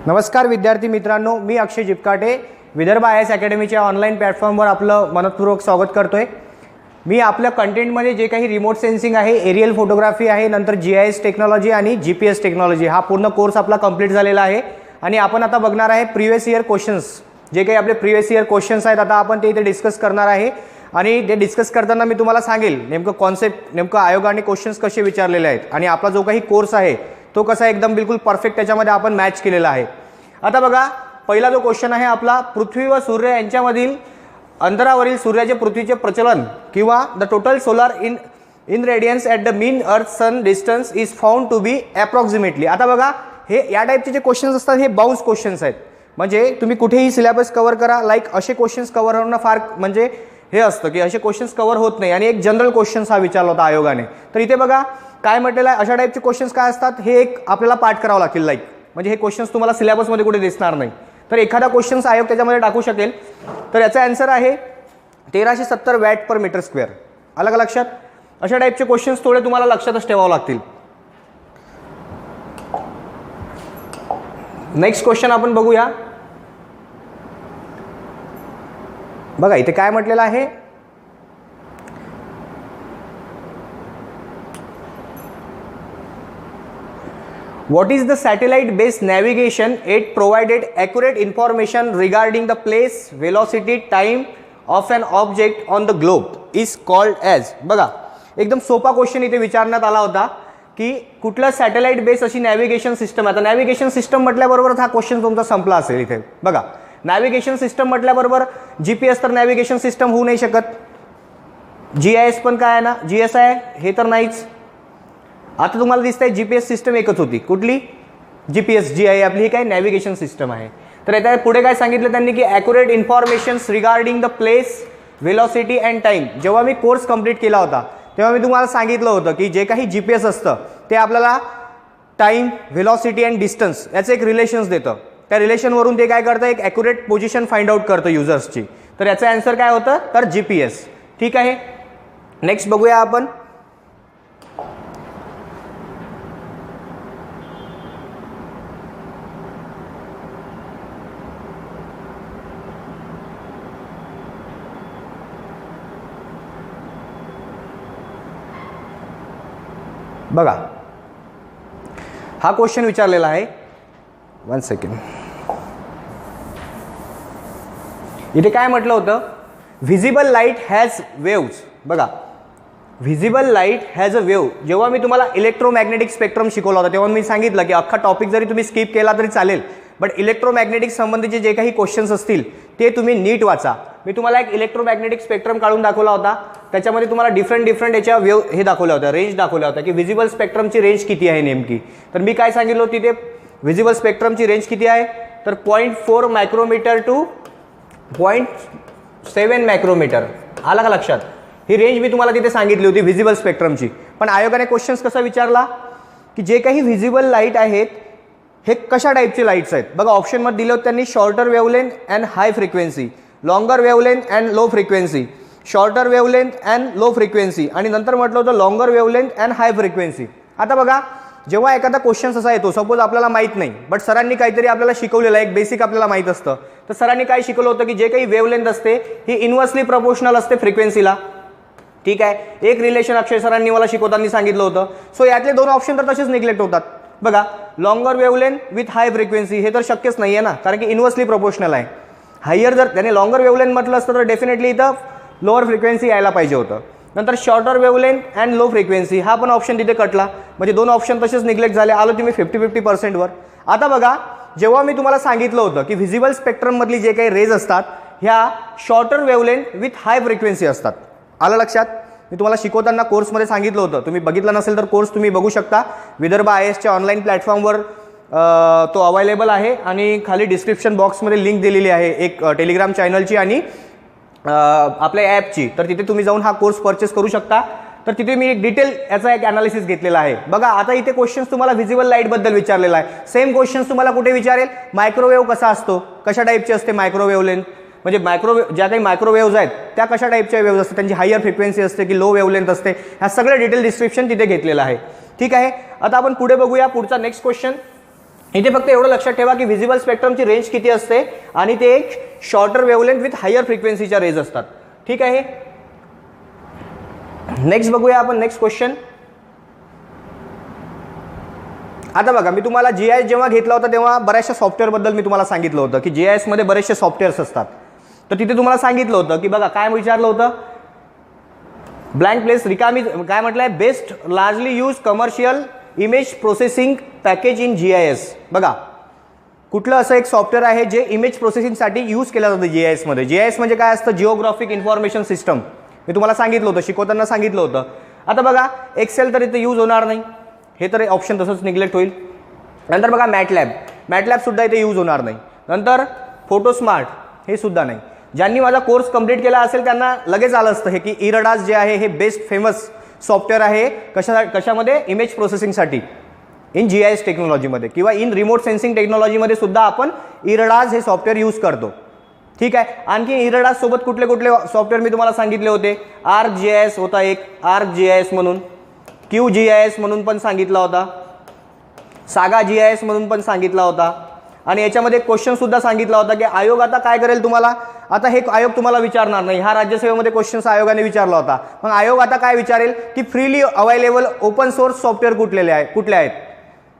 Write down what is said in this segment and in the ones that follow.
नमस्कार विद्यार्थी मित्रांनो, मी अक्षय जिपकाटे विदर्भ IAS अकॅडमीच्या ऑनलाईन प्लॅटफॉर्मवर आपलं मनपूर्वक स्वागत करतोय। मी आपल्या कंटेंटमध्ये जे काही रिमोट सेन्सिंग आहे, एरियल फोटोग्राफी आहे, नंतर GIS टेक्नॉलॉजी आणि GPS टेक्नॉलॉजी हा पूर्ण कोर्स आपला कंप्लीट झालेला आहे आणि आपण आता बघणार आहे प्रिवियस इयर क्वेश्चन्स। जे काही आपले प्रिवियस इयर क्वेश्चन्स आहेत आता आपण ते इथे डिस्कस करणार आहे आणि ते डिस्कस करताना मी तुम्हाला सांगेल नेमकं कॉन्सेप्ट, नेमकं आयोगाने क्वेश्चन्स कसे विचारलेले आहेत आणि आपला जो काही कोर्स आहे तो कसा एकदम बिलकुल परफेक्ट त्याच्यामध्ये आपण मॅच केलेला आहे। आता बघा, पहिला जो क्वेश्चन आहे आपला, पृथ्वी व सूर्य यांच्यामधील अंतरावरील सूर्याचे पृथ्वीचे प्रचलन किंवा the total solar irradiance at the mean earth sun distance is found to be approximately. आता बघा, हे या टाईपचे जे क्वेश्चन्स असतात हे बाउन्स क्वेश्चन्स आहेत। म्हणजे तुम्ही कुठेही सिलेबस कव्हर करा, लाईक असे क्वेश्चन्स कव्हर होणं फार म्हणजे हे असतं की असे क्वेश्चन्स कव्हर होत नाही आणि एक जनरल क्वेश्चन्स हा विचारला होता आयोगाने। तर इथे बघा काय म्हटलेलं आहे, अशा टाईपचे क्वेश्चन्स काय असतात हे एक आपल्याला पाठ करावं लागतील, लाईक म्हणजे हे क्वेश्चन्स तुम्हाला सिलेबसमध्ये कुठे दिसणार नाही। तर एखादा क्वेश्चन्स आयोग त्याच्यामध्ये टाकू शकेल। तर याचा आन्सर आहे 1370 वॅट पर मीटर स्क्वेअर। आलं का लक्षात? अशा टाईपचे क्वेश्चन्स थोडे तुम्हाला लक्षातच ठेवावं लागतील। नेक्स्ट क्वेश्चन आपण बघूया। बघा इथे काय म्हटलेलं आहे, what is the satellite based navigation? It provided accurate information regarding the place, velocity, time of an object on the globe is called as। बघा एकदम सोपा क्वेश्चन इथे विचारण्यात आला होता की कुठलं सॅटेलाइट बेस अशी नॅव्हिगेशन सिस्टम। आता नॅव्हिगेशन सिस्टम म्हटल्याबरोबर हा क्वेश्चन तुमचा संपला असेल। इथे बघा, नॅव्हिगेशन सिस्टम म्हटल्याबरोबर GPS तर नॅव्हिगेशन सिस्टम होऊ नाही शकत, GIS पण काय आहे ना, GS आहे हे तर नाहीच। आता तुम्हाला दिसतंय GPS सिस्टम एकच होती, कुठली? GPS जी आहे आपली ही काय नॅव्हिगेशन सिस्टम आहे। तर याच्या पुढे काय सांगितलं त्यांनी की accurate informations regarding the place, velocity and time. जेव्हा मी कोर्स कंप्लीट केला होता तेव्हा मी तुम्हाला सांगितलं होतं की जे काही GPS असतं ते आपल्याला टाईम, व्हेलॉसिटी अँड डिस्टन्स याचं एक रिलेशन्स देतं। त्या रिलेशनवरून ते काय करतं, एक ॲक्युरेट पोझिशन फाइंड आउट करतं युजर्सची। तर याचं आन्सर काय होतं, तर GPS। ठीक आहे, नेक्स्ट बघूया आपण। बघा हा क्वेश्चन विचारलेला आहे, 1 सेकंड। इथे काय म्हटलं होतं, व्हिजिबल लाईट हॅज वेव्स। बघा, visible light has a wave. जेव्हा मी तुम्हाला इलेक्ट्रोमॅग्नेटिक स्पेक्ट्रम शिकवला होता तेव्हा मी सांगितलं की अख्खा टॉपिक जरी तुम्ही स्किप केला तरी चालेल, बट इलेक्ट्रोमॅग्नेटिक संबंधीचे जे काही क्वेश्चन्स असतील ते तुम्ही नीट वाचा। मी तुम्हाला एक इलेक्ट्रोमॅग्नेटिक स्पेक्ट्रम काढून दाखवला होता, त्याच्यामध्ये तुम्हाला डिफरंट याच्या वेव्ह हे दाखवल्या होत्या, रेंज दाखवल्या होत्या की व्हिजिबल स्पेक्ट्रमची रेंज किती आहे नेमकी। तर मी काय सांगितलं होतं तिथे, व्हिजिबल स्पेक्ट्रमची रेंज किती आहे, तर 0.4 मायक्रोमीटर टू 0.7 मायक्रोमीटर। आला का लक्षात? ही रेंज मी तुम्हाला तिथे सांगितली होती व्हिजिबल स्पेक्ट्रमची। पण आयोगाने क्वेश्चन्स कसा विचारला की जे काही व्हिजिबल लाईट आहेत हे कशा टाईपचे लाईट्स आहेत। बघा ऑप्शनमध्ये दिले होते त्यांनी, shorter wavelength and high frequency, longer wavelength and low frequency, shorter wavelength and low frequency आणि नंतर म्हटलं होतं longer wavelength and high frequency. आता बघा, जेव्हा एखादा क्वेश्चन असा येतो, सपोज आपल्याला माहीत नाही बट सरांनी काहीतरी आपल्याला शिकवलेलं आहे, एक बेसिक आपल्याला माहीत असतं, तर सरांनी काय शिकवलं होतं की जे काही वेवलेंथ असते ही इन्व्हर्सली प्रपोर्शनल असते फ्रिक्वेन्सीला। ठीक आहे, एक रिलेशन अक्षय सरांनी मला शिकवताना सांगितलं होतं। सो यातले दोन ऑप्शन तर तसेच निग्लेक्ट होतात। बघा, longer wavelength with high frequency हे तर शक्यच नाही आहे ना, कारण की इन्व्हर्सली प्रोपोर्शनल आहे। हायर जर त्याने लॉंगर वेवलेंथ म्हटलं असतं तर डेफिनेटली इथं लोअर फ्रिक्वेन्सी यायला पाहिजे होतं। नंतर shorter wavelength and low frequency हा पण ऑप्शन तिथे कटला, म्हणजे दोन ऑप्शन तसेच निग्लेक्ट झाले। आलो तुम्ही 50-50%वर। आता बघा, जेव्हा मी तुम्हाला सांगितलं होतं की व्हिजिबल स्पेक्ट्रममधली जे काही रेज असतात ह्या shorter wavelength with high frequency असतात। आलं लक्षात? मी तुम्हाला शिकवताना कोर्समध्ये सांगितलं होतं, तुम्ही बघितलं नसेल तर कोर्स तुम्ही बघू शकता विदर्भ IASच्या ऑनलाईन प्लॅटफॉर्मवर, तो अवेलेबल आहे आणि खाली डिस्क्रिप्शन बॉक्समध्ये लिंक दिलेली आहे एक टेलिग्राम चॅनलची आणि आपल्या ॲपची। तर तिथे तुम्ही जाऊन हा कोर्स परचेस करू शकता। तर तिथे मी एक डिटेल याचा एक ॲनालिसिस घेतलेला आहे। बघा आता इथे क्वेश्चन्स तुम्हाला व्हिजिबल लाईटबद्दल विचारलेला आहे। सेम क्वेश्चन्स तुम्हाला कुठे विचारेल, मायक्रोवेव्ह कसा असतो, कशा टाईपची असते मायक्रोवेव्ह लेंथ, म्हणजे ज्या काही मायक्रोवेव्हज आहेत त्या कशा टाईपच्या वेव्हज असतात, त्यांची हायर फ्रिक्वेन्सी असते की लो वेवलेंथ असते, ह्या सगळं डिटेल डिस्क्रिप्शन तिथे घेतलेलं आहे। ठीक आहे, आता आपण पुढे बघूया पुढचा नेक्स्ट क्वेश्चन। इथे फक्त एवढं लक्षात ठेवा की व्हिजिबल स्पेक्ट्रमची रेंज किती असते आणि ते एक शॉर्टर वेवलेंथ विथ हायर फ्रिक्वेन्सीच्या रेज असतात. ठीक आहे. नेक्स्ट बघूया आपण नेक्स्ट क्वेश्चन. आता बघा, मी तुम्हाला GIS जेव्हा घेतला होता तेव्हा बऱ्याचशा सॉफ्टवेअरबद्दल मी तुम्हाला सांगितलं होतं की GIS मध्ये बरेचसे सॉफ्टवेअर्स असतात. तर तिथे तुम्हाला सांगितलं होतं की बघा काय विचारलं होतं, ब्लँक प्लेस रिकामी, काय म्हटलंय, best largely use commercial image processing package in GIS. बघा कुठलं असं एक सॉफ्टवेअर आहे जे इमेज प्रोसेसिंगसाठी यूज केलं जातं GIS मध्ये. GIS म्हणजे काय असतं, जिओग्राफिक इन्फॉर्मेशन सिस्टम. मी तुम्हाला सांगितलं होतं, शिकवताना सांगितलं होतं. आता बघा एक्सेल तर इथे यूज होणार नाही, हे तर ऑप्शन तसंच निग्लेक्ट होईल. नंतर बघा मॅटलॅब सुद्धा इथे यूज होणार नाही. नंतर फोटोस्मार्ट हे सुद्धा नाही. ज्यांनी माझा कोर्स कंप्लीट केला असेल त्यांना लगेच आलं असतं हे की इरडास जे आहे हे बेस्ट फेमस सॉफ्टवेअर आहे कशामध्ये, इमेज प्रोसेसिंगसाठी इन GIS टेक्नॉलॉजीमध्ये किंवा इन रिमोट सेन्सिंग टेक्नॉलॉजीमध्ये सुद्धा आपण इरडास हे सॉफ्टवेअर यूज करतो. ठीक आहे. आणखी इरडास सोबत कुठले कुठले सॉफ्टवेअर मी तुम्हाला सांगितले होते, ArcGIS होता एक, ArcGIS म्हणून, QGIS म्हणून पण सांगितला होता, सागा GIS म्हणून पण सांगितला होता. आणि याच्यामध्ये क्वेश्चन सुद्धा सांगितला होता की आयोग आता काय करेल तुम्हाला, आता हे आयोग तुम्हाला विचारणार नाही, हा राज्यसेवेमध्ये क्वेश्चन्स आयोगाने विचारला होता. मग आयोग आता काय विचारेल की freely available open source software कुठले आहेत.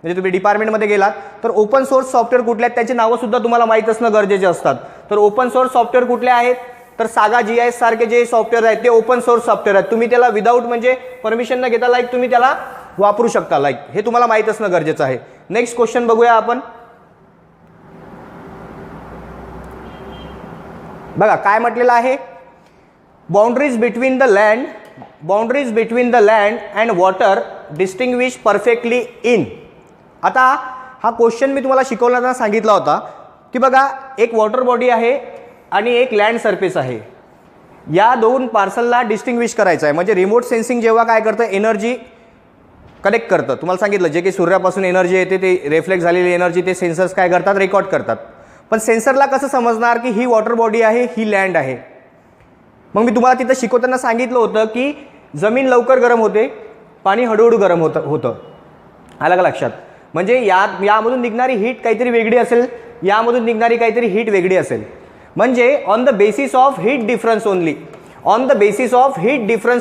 म्हणजे तुम्ही डिपार्टमेंटमध्ये गेलात तर ओपन सोर्स सॉफ्टवेअर कुठले आहेत त्याची नावं सुद्धा तुम्हाला माहीत असणं गरजेचे असतात. तर ओपन सोर्स सॉफ्टवेअर कुठले आहेत, तर सागा GIS सारखे जे सॉफ्टवेअर आहेत ते ओपन सोर्स सॉफ्टवेअर आहेत. तुम्ही त्याला विदाऊट म्हणजे परमिशन न घेता तुम्ही त्याला वापरू शकता. हे तुम्हाला माहीत असणं गरजेचं आहे. नेक्स्ट क्वेश्चन बघूया आपण. बघा काय म्हटलेलं आहे, boundaries between the land and water distinguish perfectly in. आता हा क्वेश्चन मी तुम्हाला शिकवताना सांगितला होता की बघा एक वॉटर बॉडी आहे आणि एक लँड सरफेस आहे, या दोन पार्सलला डिस्टिंग्विश करायचं आहे. म्हणजे रिमोट सेन्सिंग जेव्हा काय करतं, एनर्जी कलेक्ट करतं. तुम्हाला सांगितलं जे काही सूर्यापासून एनर्जी येते ते रिफ्लेक्ट झालेली एनर्जी ते सेन्सर्स काय करतात, रेकॉर्ड करतात. पण सेन्सरला कसं समजणार की ही वॉटर बॉडी आहे, ही लँड आहे. मग मी तुम्हाला तिथं शिकवताना सांगितलं होतं की जमीन लवकर गरम होते, पाणी हळूहळू गरम होतं. आलं का लक्षात. म्हणजे यामधून निघणारी हीट काहीतरी वेगळी असेल, यामधून निघणारी काहीतरी हीट वेगळी असेल. म्हणजे on the basis of heat difference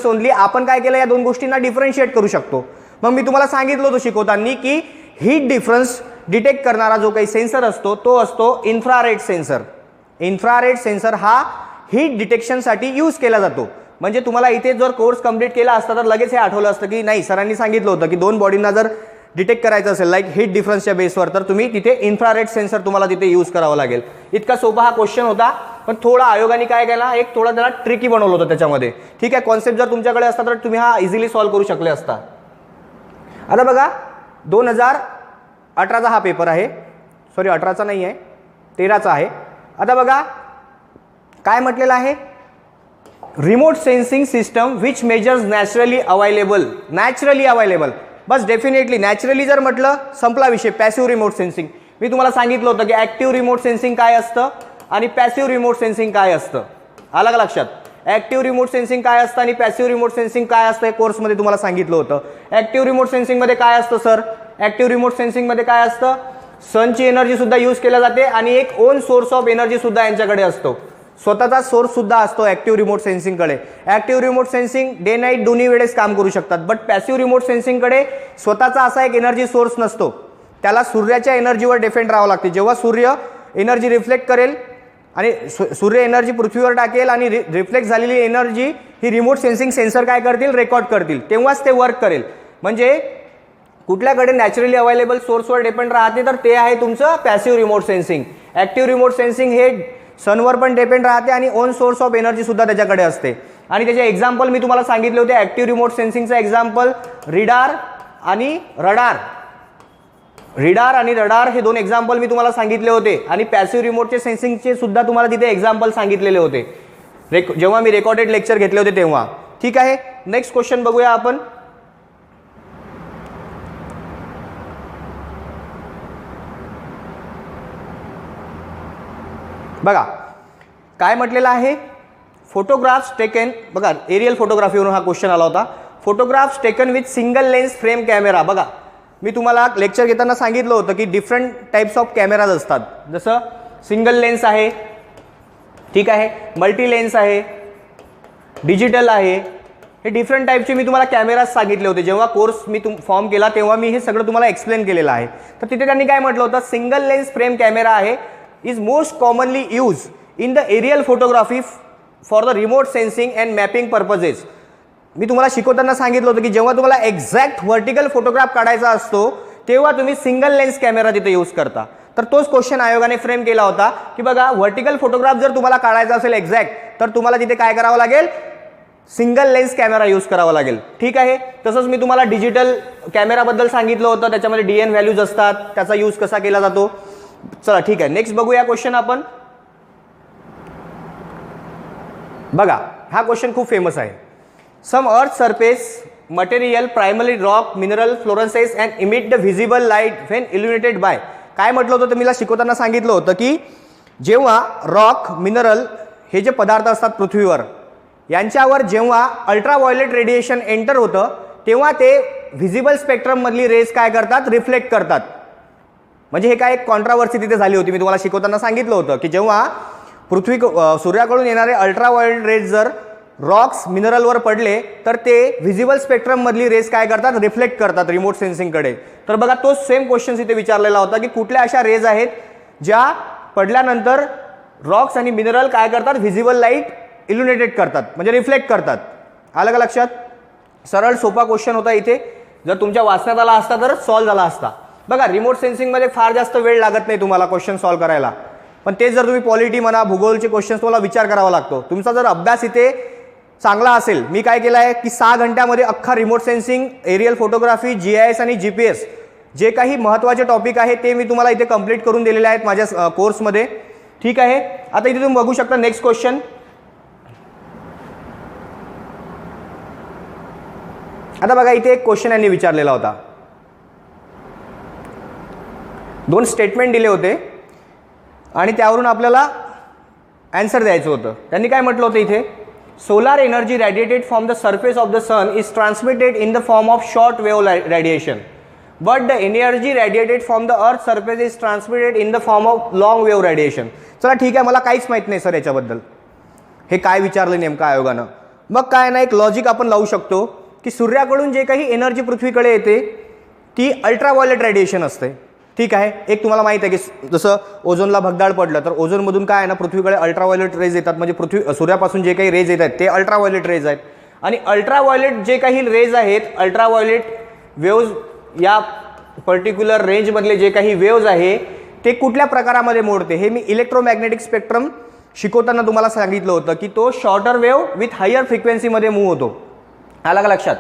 only आपण काय केलं, या दोन गोष्टींना डिफरन्शिएट करू शकतो. मग मी तुम्हाला सांगितलं होतं शिकवताना की हीट डिफरन्स डिटेक्ट करणारा जो काही सेन्सर असतो तो असतो इन्फ्रारेड सेन्सर. इन्फ्रारेड सेन्सर हा हीट डिटेक्शनसाठी यूज केला जातो. म्हणजे तुम्हाला इथे जर कोर्स कंप्लीट केला असता तर लगेच हे आठवलं असतं की नाही, सरांनी सांगितलं होतं की दोन बॉडींना जर डिटेक्ट करायचं असेल लाईक हीट डिफरन्सच्या बेसवर तर तुम्ही तिथे इन्फ्रारेड सेन्सर तुम्हाला तिथे यूज करावा लागेल. इतका सोपा हा क्वेश्चन होता, पण थोडा आयोगाने काय केला, एक थोडा त्याला ट्रिकी बनवलं होतं त्याच्यामध्ये. ठीक आहे. कॉन्सेप्ट जर तुमच्याकडे असता तर तुम्ही हा इझिली सॉल्व्ह करू शकले असता. आता बघा 2018चा हा पेपर आहे, सॉरी 18चा नाही आहे, 13चा आहे. आता बघा काय म्हटलेलं आहे, remote sensing system which measures naturally available. Bus definitely naturally जर म्हटलं संपला विषय. पॅसिव्ह रिमोट सेन्सिंग मी तुम्हाला सांगितलं होतं की ॲक्टिव्ह रिमोट सेन्सिंग काय असतं आणि पॅसिव्ह रिमोट सेन्सिंग काय असतं. आलं का लक्षात. ॲक्टिव्ह रिमोट सेन्सिंग काय असतं आणि पॅसिव्ह रिमोट सेन्सिंग काय असतं, कोर्समध्ये तुम्हाला सांगितलं होतं. ॲक्टिव्ह रिमोट सेन्सिंगमध्ये काय असतं सर, ॲक्टिव्ह रिमोट सेन्सिंगमध्ये काय असतं, सनची एनर्जी सुद्धा यूज केल्या जाते आणि एक ओन सोर्स ऑफ एनर्जी सुद्धा यांच्याकडे असतो, स्वतःचा सोर्स सुद्धा असतो ॲक्टिव्ह रिमोट सेन्सिंगकडे. Active remote sensing day night दोन्ही वेळेस काम करू शकतात. बट पॅसिव्ह रिमोट सेन्सिंगकडे स्वतःचा असा एक एनर्जी सोर्स नसतो, त्याला सूर्याच्या एनर्जीवर डिपेंड राहावं लागते. जेव्हा सूर्य एनर्जी रिफ्लेक्ट करेल आणि सूर्य एनर्जी पृथ्वीवर टाकेल आणि रिफ्लेक्ट झालेली एनर्जी ही रिमोट सेन्सिंग सेन्सर काय करतील, रेकॉर्ड करतील, तेव्हाच ते वर्क करेल. म्हणजे कुठल्याकडे नॅचरली अवेलेबल सोर्सवर डिपेंड राहते तर ते आहे तुमचं passive remote sensing. Active remote sensing हे सनवर पण डिपेंड राहते आणि ओन सोर्स ऑफ एनर्जी सुद्धा त्याच्याकडे असते. आणि त्याचे एक्झाम्पल मी तुम्हाला सांगितले होते. ॲक्टिव्ह रिमोट सेन्सिंगचं एक्झाम्पल रिडार आणि रडार हे दोन एक्झाम्पल मी तुम्हाला सांगितले होते. आणि पॅसिव्ह रिमोटचे सेन्सिंगचे सुद्धा तुम्हाला तिथे एक्झाम्पल सांगितलेले होते जेव्हा मी रेकॉर्डेड लेक्चर घेतले होते तेव्हा. ठीक आहे. नेक्स्ट क्वेश्चन बघूया आपण. बघा काय म्हटलेलं आहे, फोटोग्राफ्स टेकन. बघा एरियल फोटोग्राफीवरून हा क्वेश्चन आला होता. Photographs taken with single lens frame camera. बघा मी तुम्हाला लेक्चर घेताना सांगितलं होतं की डिफरंट टाइप्स ऑफ कॅमेराज असतात, जसं सिंगल लेन्स आहे, ठीक आहे, मल्टी लेन्स आहे, डिजिटल आहे, हे डिफरंट टाईपचे मी तुम्हाला कॅमेराज सांगितले होते. जेव्हा कोर्स मी फॉर्म केला तेव्हा मी हे सगळं तुम्हाला एक्सप्लेन केलेलं आहे. तर तिथे त्यांनी काय म्हटलं होतं, सिंगल लेन्स फ्रेम कॅमेरा आहे is most commonly use in the aerial photography for the remote sensing and mapping purposes. मी तुम्हाला शिकवताना सांगितलं होतं की जेव्हा तुम्हाला एक्झॅक्ट व्हर्टिकल फोटोग्राफ काढायचा असतो तेव्हा तुम्ही सिंगल लेन्स कॅमेरा तिथे यूज करता. तर तोच क्वेश्चन आयोगाने फ्रेम केला होता की बघा व्हर्टिकल फोटोग्राफ जर तुम्हाला काढायचा असेल एक्झॅक्ट तर तुम्हाला तिथे काय करावं लागेल, सिंगल लेन्स कॅमेरा यूज करावा लागेल. ठीक आहे. तसंच मी तुम्हाला डिजिटल कॅमेराबद्दल सांगितलं होतं, त्याच्यामध्ये DN व्हॅल्यूज असतात, त्याचा यूज कसा केला जातो. चला ठीक आहे, नेक्स्ट बघूया क्वेश्चन आपण. बघा हा क्वेश्चन खूप फेमस आहे. Some earth surface material primary rock mineral fluoresces and emit the visible light when illuminated by. काय म्हटलं होतं, मी शिकवताना सांगितलं होतं की जेव्हा रॉक मिनरल हे जे पदार्थ असतात पृथ्वीवर यांच्यावर जेव्हा अल्ट्राव्हायोलेट रेडिएशन एंटर होतं तेव्हा ते व्हिजिबल स्पेक्ट्रममधली रेज काय करतात, रिफ्लेक्ट करतात. म्हणजे हे काय एक कॉन्ट्रावर्सी तिथे झाली होती. मी तुम्हाला शिकवताना सांगितलं होतं की जेव्हा सूर्याकडून येणारे अल्ट्राव्हायोलेट रेज जर रॉक्स मिनरलवर पडले तर ते व्हिजिबल स्पेक्ट्रममधली रेज काय करतात, रिफ्लेक्ट करतात रिमोट सेन्सिंगकडे. तर बघा तोच सेम क्वेश्चन इथे विचारलेला होता की कुठल्या अशा रेज आहेत ज्या पडल्यानंतर रॉक्स आणि मिनरल काय करतात, व्हिजिबल लाईट इल्युमिनेटेड करतात, म्हणजे रिफ्लेक्ट करतात. आलं का लक्षात? सरळ सोपा क्वेश्चन होता. इथे जर तुमच्या वाचण्यात आला असता तर सॉल्व्ह झाला असता. बघा रिमोट सेन्सिंगमध्ये फार जास्त वेळ लागत नाही तुम्हाला क्वेश्चन सॉल्व्ह करायला, पण तेच जर तुम्ही पॉलिटी म्हणा भूगोलचे क्वेश्चन्स तुम्हाला विचार करावा लागतो. तुमचा जर अभ्यास इथे चांगला असेल, मी काय केलं आहे की 6 घंट्यामध्ये अख्खा remote sensing, aerial photography, GIS आणि GPS जे काही महत्त्वाचे टॉपिक आहे ते मी तुम्हाला इथे कंप्लीट करून दिलेले आहेत माझ्या कोर्समध्ये. ठीक आहे. आता इथे तुम्ही बघू शकता नेक्स्ट क्वेश्चन. आता बघा इथे एक क्वेश्चन यांनी विचारलेला होता. 2 स्टेटमेंट दिले होते आणि त्यावरून आपल्याला आन्सर द्यायचं होतं. त्यांनी काय म्हटलं होतं इथे, solar energy radiated from the surface of the sun is transmitted in the form of short wave radiation but the energy radiated from the earth surface is transmitted in the form of long wave radiation. चला ठीक आहे, मला काहीच माहीत नाही sir याच्याबद्दल, हे काय विचारलं नेमकं आयोगानं. मग काय ना एक लॉजिक आपण लावू शकतो की सूर्याकडून जे काही एनर्जी पृथ्वीकडे येते ती अल्ट्राव्हायोलेट रेडिएशन असते. ठीक आहे. एक तुम्हाला माहित आहे की जसं ओझोनला भगदाड पडलं तर ओझोनमधून काय आहे ना पृथ्वीकडे अल्ट्राव्हायोलेट रेज येतात, म्हणजे सूर्यापासून जे काही रेज येत आहेत ते अल्ट्राव्हायोलेट रेज आहेत. आणि अल्ट्राव्हायोलेट जे काही रेज आहेत, अल्ट्राव्हायोलेट वेव्ज, या पर्टिक्युलर रेंजमधले जे काही वेव्ज आहे ते कुठल्या प्रकारामध्ये मोडते, हे मी इलेक्ट्रोमॅग्नेटिक स्पेक्ट्रम शिकवताना तुम्हाला सांगितलं होतं की तो शॉर्टर वेव्ह विथ हायर फ्रिक्वेन्सीमध्ये मूव्ह होतो. आला का लक्षात?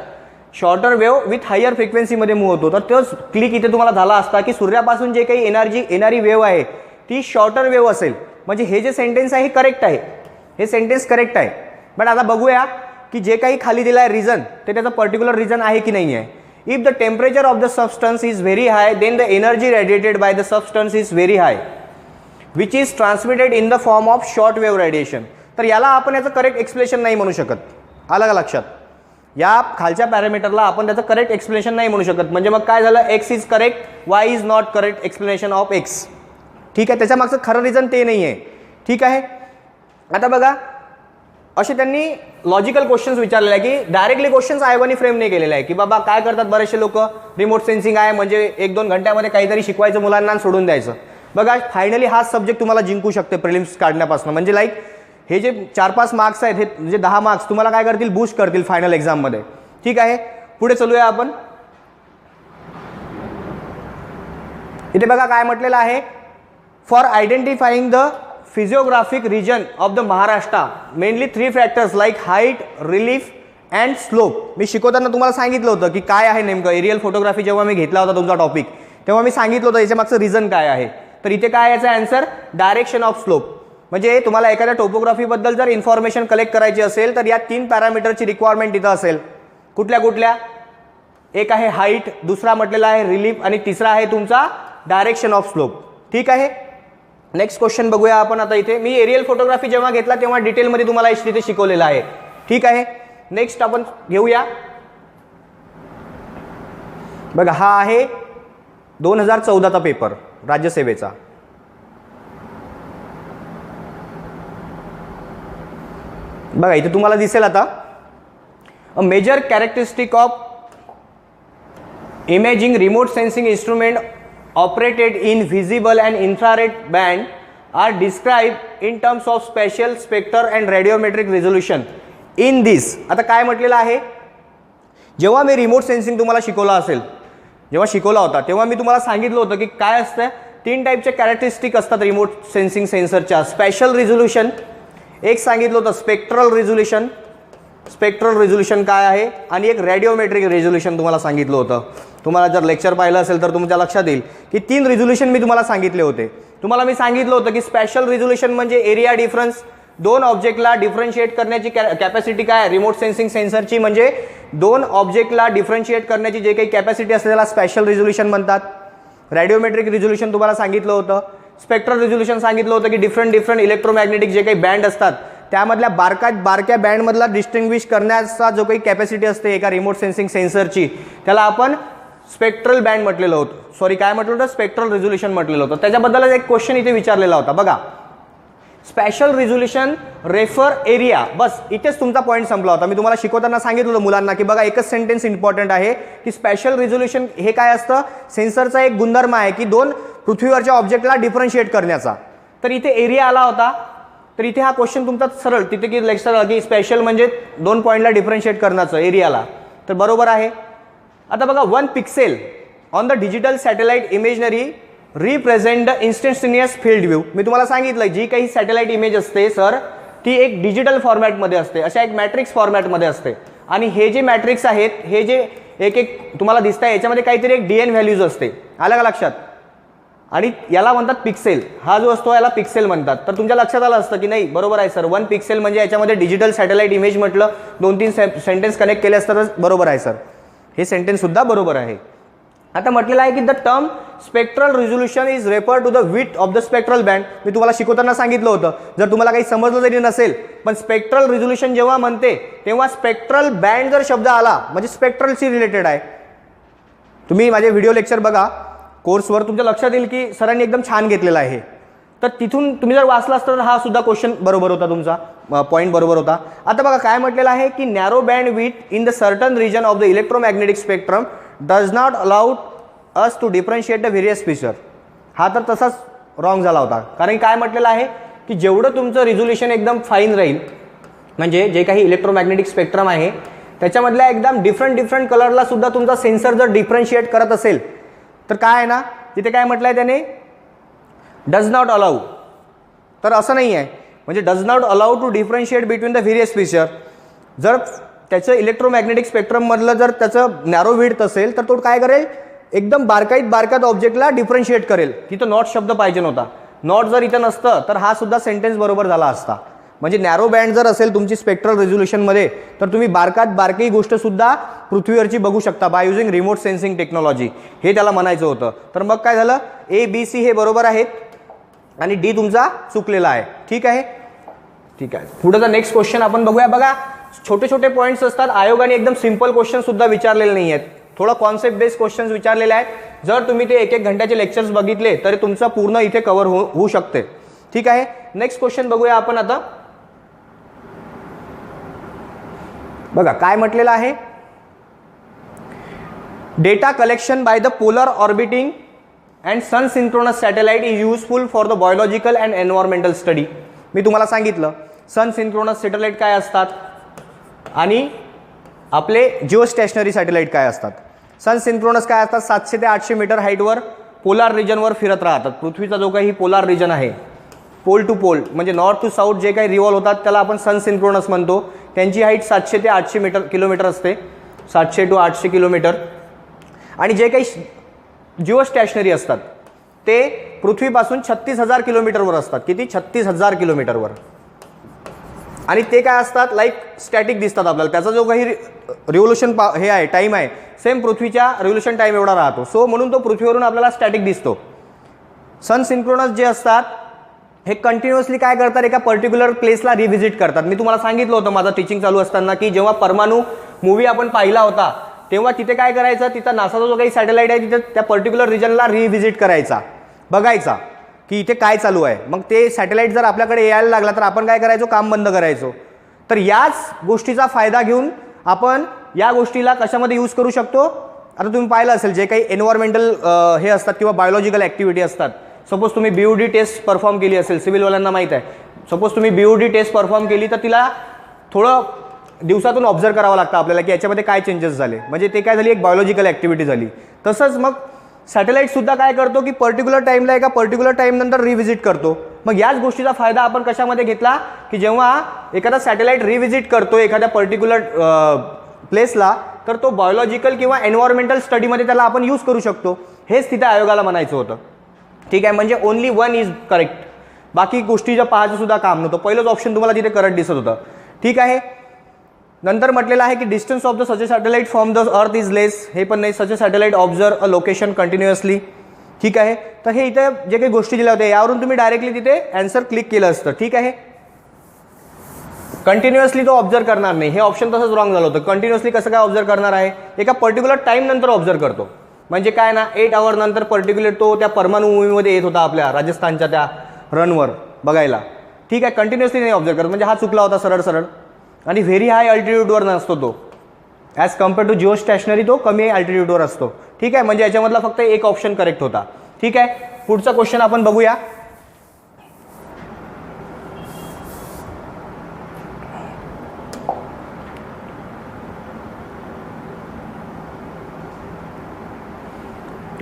शॉर्टर वेव्ह विथ हायर फ्रिक्वेन्सीमध्ये मूव्ह होतो. तर तोच क्लिक इथे तुम्हाला झाला असता की सूर्यापासून जे काही येणारी वेव्ह आहे ती शॉर्टर वेव्ह असेल. म्हणजे हे जे सेंटेन्स आहे हे करेक्ट आहे, हे सेंटेन्स करेक्ट आहे. बट आता बघूया की जे काही खाली दिलं आहे रिझन ते त्याचं पर्टिक्युलर रिझन आहे की नाही आहे. If the temperature of the substance is very high then the energy radiated by the substance is very high which is transmitted in the form of short wave radiation. तर याला आपण याचं correct explanation नाही म्हणू शकत. आलं का लक्षात? या खालच्या पॅरामीटरला आपण त्याचं करेक्ट एक्सप्लेनेशन नाही म्हणू शकत. म्हणजे मग काय झालं, x is correct, Y is not correct explanation of x. ठीक आहे. त्याच्या मागचं खरं रिझन ते नाही आहे. ठीक आहे. आता बघा असे त्यांनी लॉजिकल क्वेश्चन्स विचारलेले आहे की डायरेक्टली क्वेश्चन्स आयोगाने फ्रेम नाही केलेले आहे की बाबा काय करतात बरेचसे लोक, रिमोट सेन्सिंग आहे म्हणजे 1-2 घंट्यामध्ये काहीतरी शिकवायचं मुलांना सोडून द्यायचं. बघा फायनली हाच सब्जेक्ट तुम्हाला जिंकू शकते प्रिलिम्स काढण्यापासून. म्हणजे लाईक हे जे 4-5 मार्क्स आहेत हे म्हणजे 10 मार्क्स तुम्हाला काय करतील, बूस्ट करतील फायनल एक्झाममध्ये. ठीक आहे. पुढे चलूया आपण. इथे बघा काय म्हटलेलं आहे, for identifying the physiographic region of the Maharashtra mainly 3 factors like height, relief and slope. मी शिकवताना तुम्हाला सांगितलं होतं की काय आहे नेमकं, एरियल फोटोग्राफी जेव्हा मी घेतला होता तुमचा टॉपिक तेव्हा मी सांगितलं होतं याच्या मागचं रिझन काय आहे. तर इथे काय याचा आन्सर, डायरेक्शन ऑफ स्लोप. म्हणजे तुम्हाला एखाद्या टोपोग्राफीबद्दल जर इन्फॉर्मेशन कलेक्ट करायची असेल तर या 3 पॅरामीटरची रिक्वायरमेंट इथं असेल. कुठल्या कुठल्या? एक आहे हाईट, दुसरा म्हटलेला आहे रिलीफ आणि तिसरा आहे तुमचा डायरेक्शन ऑफ स्लोप. ठीक आहे. नेक्स्ट क्वेश्चन बघूया आपण. आता इथे मी एरियल फोटोग्राफी जेव्हा घेतला तेव्हा डिटेलमध्ये तुम्हाला इथे शिकवलेलं आहे. ठीक आहे. नेक्स्ट आपण घेऊया. बघा हा आहे 2014चा पेपर राज्यसेवेचा. बघा इथे तुम्हाला दिसेल आता, a major characteristic of imaging remote sensing instrument operated in visible and infrared band are describe in terms of spatial spectral and radiometric resolution in this. आता काय म्हटलेलं आहे, जेव्हा मी रिमोट सेन्सिंग तुम्हाला शिकवला असेल, जेव्हा शिकवला होता तेव्हा मी तुम्हाला सांगितलं होतं की काय असतं, 3 टाईपचे कॅरेक्टरिस्टिक असतात रिमोट सेन्सिंग सेन्सरच्या. स्पेशल रिझोल्युशन एक सांगितलं होतं, स्पेक्ट्रल रिझोल्युशन, स्पेक्ट्रल रिझोल्युशन काय आहे, आणि एक रेडिओमेट्रिक रिझोल्युशन तुम्हाला सांगितलं होतं. तुम्हाला जर लेक्चर पाहिलं असेल तर तुमच्या लक्षात येईल की 3 रिझोल्युशन मी तुम्हाला सांगितले होते. तुम्हाला मी सांगितलं होतं की स्पेशल रिझोल्युशन म्हणजे एरिया डिफरन्स, 2 ऑब्जेक्टला डिफरन्शिएट करण्याची कॅपॅसिटी काय रिमोट सेन्सिंग सेन्सरची, म्हणजे 2 ऑब्जेक्टला डिफरन्शिएट करण्याची जे काही कॅपॅसिटी असते त्याला स्पेशल रिझोल्युशन म्हणतात. रेडिओमेट्रिक रिझोल्युशन तुम्हाला सांगितलं होतं. स्पेक्ट्रल रिझोल्युशन सांगितलं होतं की डिफरंट इलेक्ट्रोमॅग्नेटिक जे काही बँड असतात त्यामधल्या बारक्या बँडमधला डिस्टिंग्विश करण्याचा जो काही कॅपॅसिटी असते एका रिमोट सेन्सिंग सेन्सरची, त्याला आपण स्पेक्ट्रल बँड म्हटलेलं होतं. सॉरी काय म्हटलं होतं, स्पेक्ट्रल रिझोल्युशन म्हटलेलं होतं. त्याच्याबद्दलच एक क्वेश्चन इथे विचारलेला होता. बघा, स्पेशल रिझोल्युशन रेफर एरिया, बस इथेच तुमचा पॉईंट संपला होता. मी तुम्हाला शिकवताना सांगितलं होतं मुलांना की बघा एकच सेंटेन्स इम्पॉर्टंट आहे की स्पेशल रिझोल्युशन हे काय असतं, सेन्सरचा एक गुणधर्म आहे की 2 पृथ्वीवरच्या ऑब्जेक्टला डिफरन्शिएट करण्याचा. तर इथे एरिया आला होता, तर इथे हा क्वेश्चन तुमचा सरळ तिथे की लेक्चर की स्पेशल म्हणजे 2 पॉईंटला डिफरन्शिएट करण्याचं एरियाला, तर बरोबर आहे. आता बघा, 1 pixel on the digital satellite imagery represent the instantaneous field view. मी तुम्हाला सांगितलं जी काही सॅटेलाइट इमेज असते सर, ती एक डिजिटल फॉर्मॅटमध्ये असते, अशा एक मॅट्रिक्स फॉर्मॅटमध्ये असते. आणि हे जे मॅट्रिक्स आहेत, हे जे एक तुम्हाला दिसत आहे याच्यामध्ये काहीतरी एक DN व्हॅल्यूज असते, आलं का लक्षात, आणि याला म्हणतात पिक्सेल. हा जो असतो याला पिक्सेल म्हणतात. तर तुमच्या लक्षात आलं असतं की नाही, बरोबर आहे सर, 1 पिक्सेल म्हणजे याच्यामध्ये डिजिटल सॅटेलाइट इमेज म्हटलं, 2-3 सेंटेन्स कनेक्ट केले असतातच, बरोबर आहे सर, हे सेंटेन्स सुद्धा बरोबर आहे. आता म्हटलेलं आहे की the term spectral resolution is refer to the width of the spectral band. मी तुम्हाला शिकवताना सांगितलं होतं, जर तुम्हाला काही समजलं जरी नसेल, पण स्पेक्ट्रल रिझोल्युशन जेव्हा म्हणते तेव्हा स्पेक्ट्रल बँड जर शब्द आला म्हणजे स्पेक्ट्रलशी रिलेटेड आहे. तुम्ही माझे व्हिडिओ लेक्चर बघा कोर्सवर, तुमच्या लक्षात येईल की सरांनी एकदम छान घेतलेला आहे. तर तिथून तुम्ही जर वाचला असता तर हा सुद्धा क्वेश्चन बरोबर होता, तुमचा पॉईंट बरोबर होता. आता बघा काय म्हटलेलं आहे की narrow bandwidth in the certain region of the electromagnetic spectrum does not allowed us to differentiate the various feature. हा तर तसाच रॉंग झाला होता, कारण काय म्हटलेलं आहे की जेवढं तुमचं रिझोल्युशन एकदम फाईन राहील, म्हणजे जे काही इलेक्ट्रोमॅग्नेटिक स्पेक्ट्रम आहे त्याच्यामधल्या एकदम डिफरंट कलरला सुद्धा तुमचा सेन्सर जर डिफरन्शिएट करत असेल तर काय आहे ना, तिथे काय म्हटलं आहे त्याने, डज नॉट अलाउ. तर असं नाही आहे, म्हणजे does not allow to differentiate between the various feature. जर त्याचं इलेक्ट्रोमॅग्नेटिक स्पेक्ट्रममधलं जर त्याचं नॅरो विड्थ असेल तर तो काय करेल, एकदम बारकाईत ऑब्जेक्टला डिफरन्शिएट करेल. तिथं नॉट शब्द पाहिजे नव्हता. नॉट जर इथं नसतं तर हा सुद्धा सेंटेन्स बरोबर झाला असता. म्हणजे नॅरो बँड जर असेल तुमची स्पेक्ट्रल रिझोल्युशनमध्ये तर तुम्ही बारकाई गोष्ट सुद्धा पृथ्वीवरची बघू शकता by using remote sensing technology, हे त्याला म्हणायचं होतं. तर मग काय झालं, ABC हे बरोबर आहेत आणि D तुमचा चुकलेला आहे. ठीक आहे, ठीक आहे. पुढचा नेक्स्ट क्वेश्चन आपण बघूया. बघा, छोटे पॉईंट्स असतात, आयोगाने एकदम सिंपल क्वेश्चन सुद्धा विचारलेले नाही आहेत, थोडं कॉन्सेप्ट बेस्ड क्वेश्चन्स विचारलेले आहेत. जर तुम्ही ते 1-1 घंट्याचे लेक्चर्स बघितले तर तुमचं पूर्ण इथे कव्हर होऊ शकते. ठीक आहे, नेक्स्ट क्वेश्चन बघूया आपण आता. बघा काय म्हटलेलं आहे, data collection by the polar orbiting and sun synchronous satellite is useful for the biological and environmental study. मी तुम्हाला सांगितलं सन सिंक्रोनस सॅटेलाइट काय असतात आणि आपले जिओ स्टेशनरी सॅटेलाइट काय असतात. सन सिंक्रोनस काय असतात, 700 ते 800 मीटर हाईटवर पोलार रिजनवर फिरत राहतात. पृथ्वीचा जो काही पोलार रिजन आहे, पोल टू पोल म्हणजे नॉर्थ टू साऊथ जे काही रिव्हॉल्व होतात त्याला आपण सन सिंक्रोनस म्हणतो. त्यांची हाईट 700 ते 800 किलोमीटर असते, 700 to 800 किलोमीटर. आणि जे काही जिओ स्टेशनरी असतात ते पृथ्वीपासून 36,000 किलोमीटरवर असतात. किती, 36,000 किलोमीटरवर. आणि ते काय असतात, लाईक स्टॅटिक दिसतात आपल्याला. त्याचा जो काही रिव्होल्यूशन हे आहे, टाईम आहे, सेम पृथ्वीच्या रिव्होल्यूशन टाईम एवढा राहतो. सो म्हणून तो पृथ्वीवरून आपल्याला स्टॅटिक दिसतो. सन सिंक्रोनस जे असतात हे कंटिन्युअसली काय करतात, एका पर्टिक्युलर प्लेसला रिव्हिजिट करतात. मी तुम्हाला सांगितलं होतं माझं टीचिंग चालू असताना की जेव्हा परमाणू मूवी आपण पाहिला होता तेव्हा तिथे काय करायचं, तिथं नासाचा जो काही सॅटेलाइट आहे तिथे त्या पर्टिक्युलर रिजनला रिव्हिजिट करायचा, बघायचा की इथे काय चालू आहे. मग ते सॅटेलाइट जर आपल्याकडे यायला लागला तर आपण काय करायचो, काम बंद करायचो. तर याच गोष्टीचा फायदा घेऊन आपण या गोष्टीला कशामध्ये यूज करू शकतो. आता तुम्ही पाहिलं असेल जे काही एन्व्हायरमेंटल हे असतात किंवा बायोलॉजिकल ॲक्टिव्हिटी असतात. सपोज तुम्ही BOD टेस्ट परफॉर्म केली असेल, सिव्हिलवाल्यांना माहीत आहे. सपोज तुम्ही BOD टेस्ट परफॉर्म केली तर तिला थोडं दिवसातून ऑब्झर्व करावं लागतं आपल्याला की याच्यामध्ये काय चेंजेस झाले, म्हणजे ते काय झाली, एक बायोलॉजिकल ॲक्टिव्हिटी झाली. तसंच मग सॅटेलाईटसुद्धा काय करतो की पर्टिक्युलर टाईमला एका पर्टिक्युलर टाईम नंतर रिव्हिजिट करतो. मग याच गोष्टीचा फायदा आपण कशामध्ये घेतला की जेव्हा एखादा सॅटेलाईट रिव्हिजिट करतो एखाद्या पर्टिक्युलर प्लेसला तर तो बायोलॉजिकल किंवा एन्व्हायरमेंटल स्टडीमध्ये त्याला आपण यूज करू शकतो. हेच तिथे आयोगाला म्हणायचं होतं. ठीक आहे, म्हणजे ओनली वन इज करेक्ट, बाकी गोष्टीच्या पाहायचं सुद्धा काम नव्हतं. पहिलंच ऑप्शन तुम्हाला तिथे करेक्ट दिसत होतं. ठीक आहे. नंतर म्हटलेलं आहे की distance of the such a satellite from the earth is less. हे पण नाही, such a satellite observe a location continuously. ठीक आहे. तर हे इथे जे काही गोष्टी दिल्या होत्या यावरून तुम्ही डायरेक्टली तिथे आन्सर क्लिक केलं असतं. ठीक आहे. कंटिन्युअसली तो ऑब्झर्व करणार नाही, हे ऑप्शन तसंच रॉंग झालं होतं. कंटिन्युअसली कसं काय ऑब्झर्व करणार आहे, एका पर्टिक्युलर टाईम नंतर ऑब्झर्व करतो. म्हणजे काय ना, 8 आवर नंतर पर्टिक्युलर तो त्या परमाणू मूव्हीमध्ये येत होता आपल्या राजस्थानच्या त्या रनवर बघायला. ठीक आहे. कंटिन्युअसली नाही ऑब्झर्व करत, म्हणजे हा चुकला होता सरळ सरळ. आणि व्हेरी हाय अल्टिट्यूडवर नसतो तो, ॲज कम्पेअर टू जिओ स्टॅशनरी तो कमी अल्टिट्यूडवर असतो. ठीक आहे. म्हणजे याच्यामधला फक्त एक ऑप्शन करेक्ट होता. ठीक आहे. पुढचा क्वेश्चन आपण बघूया.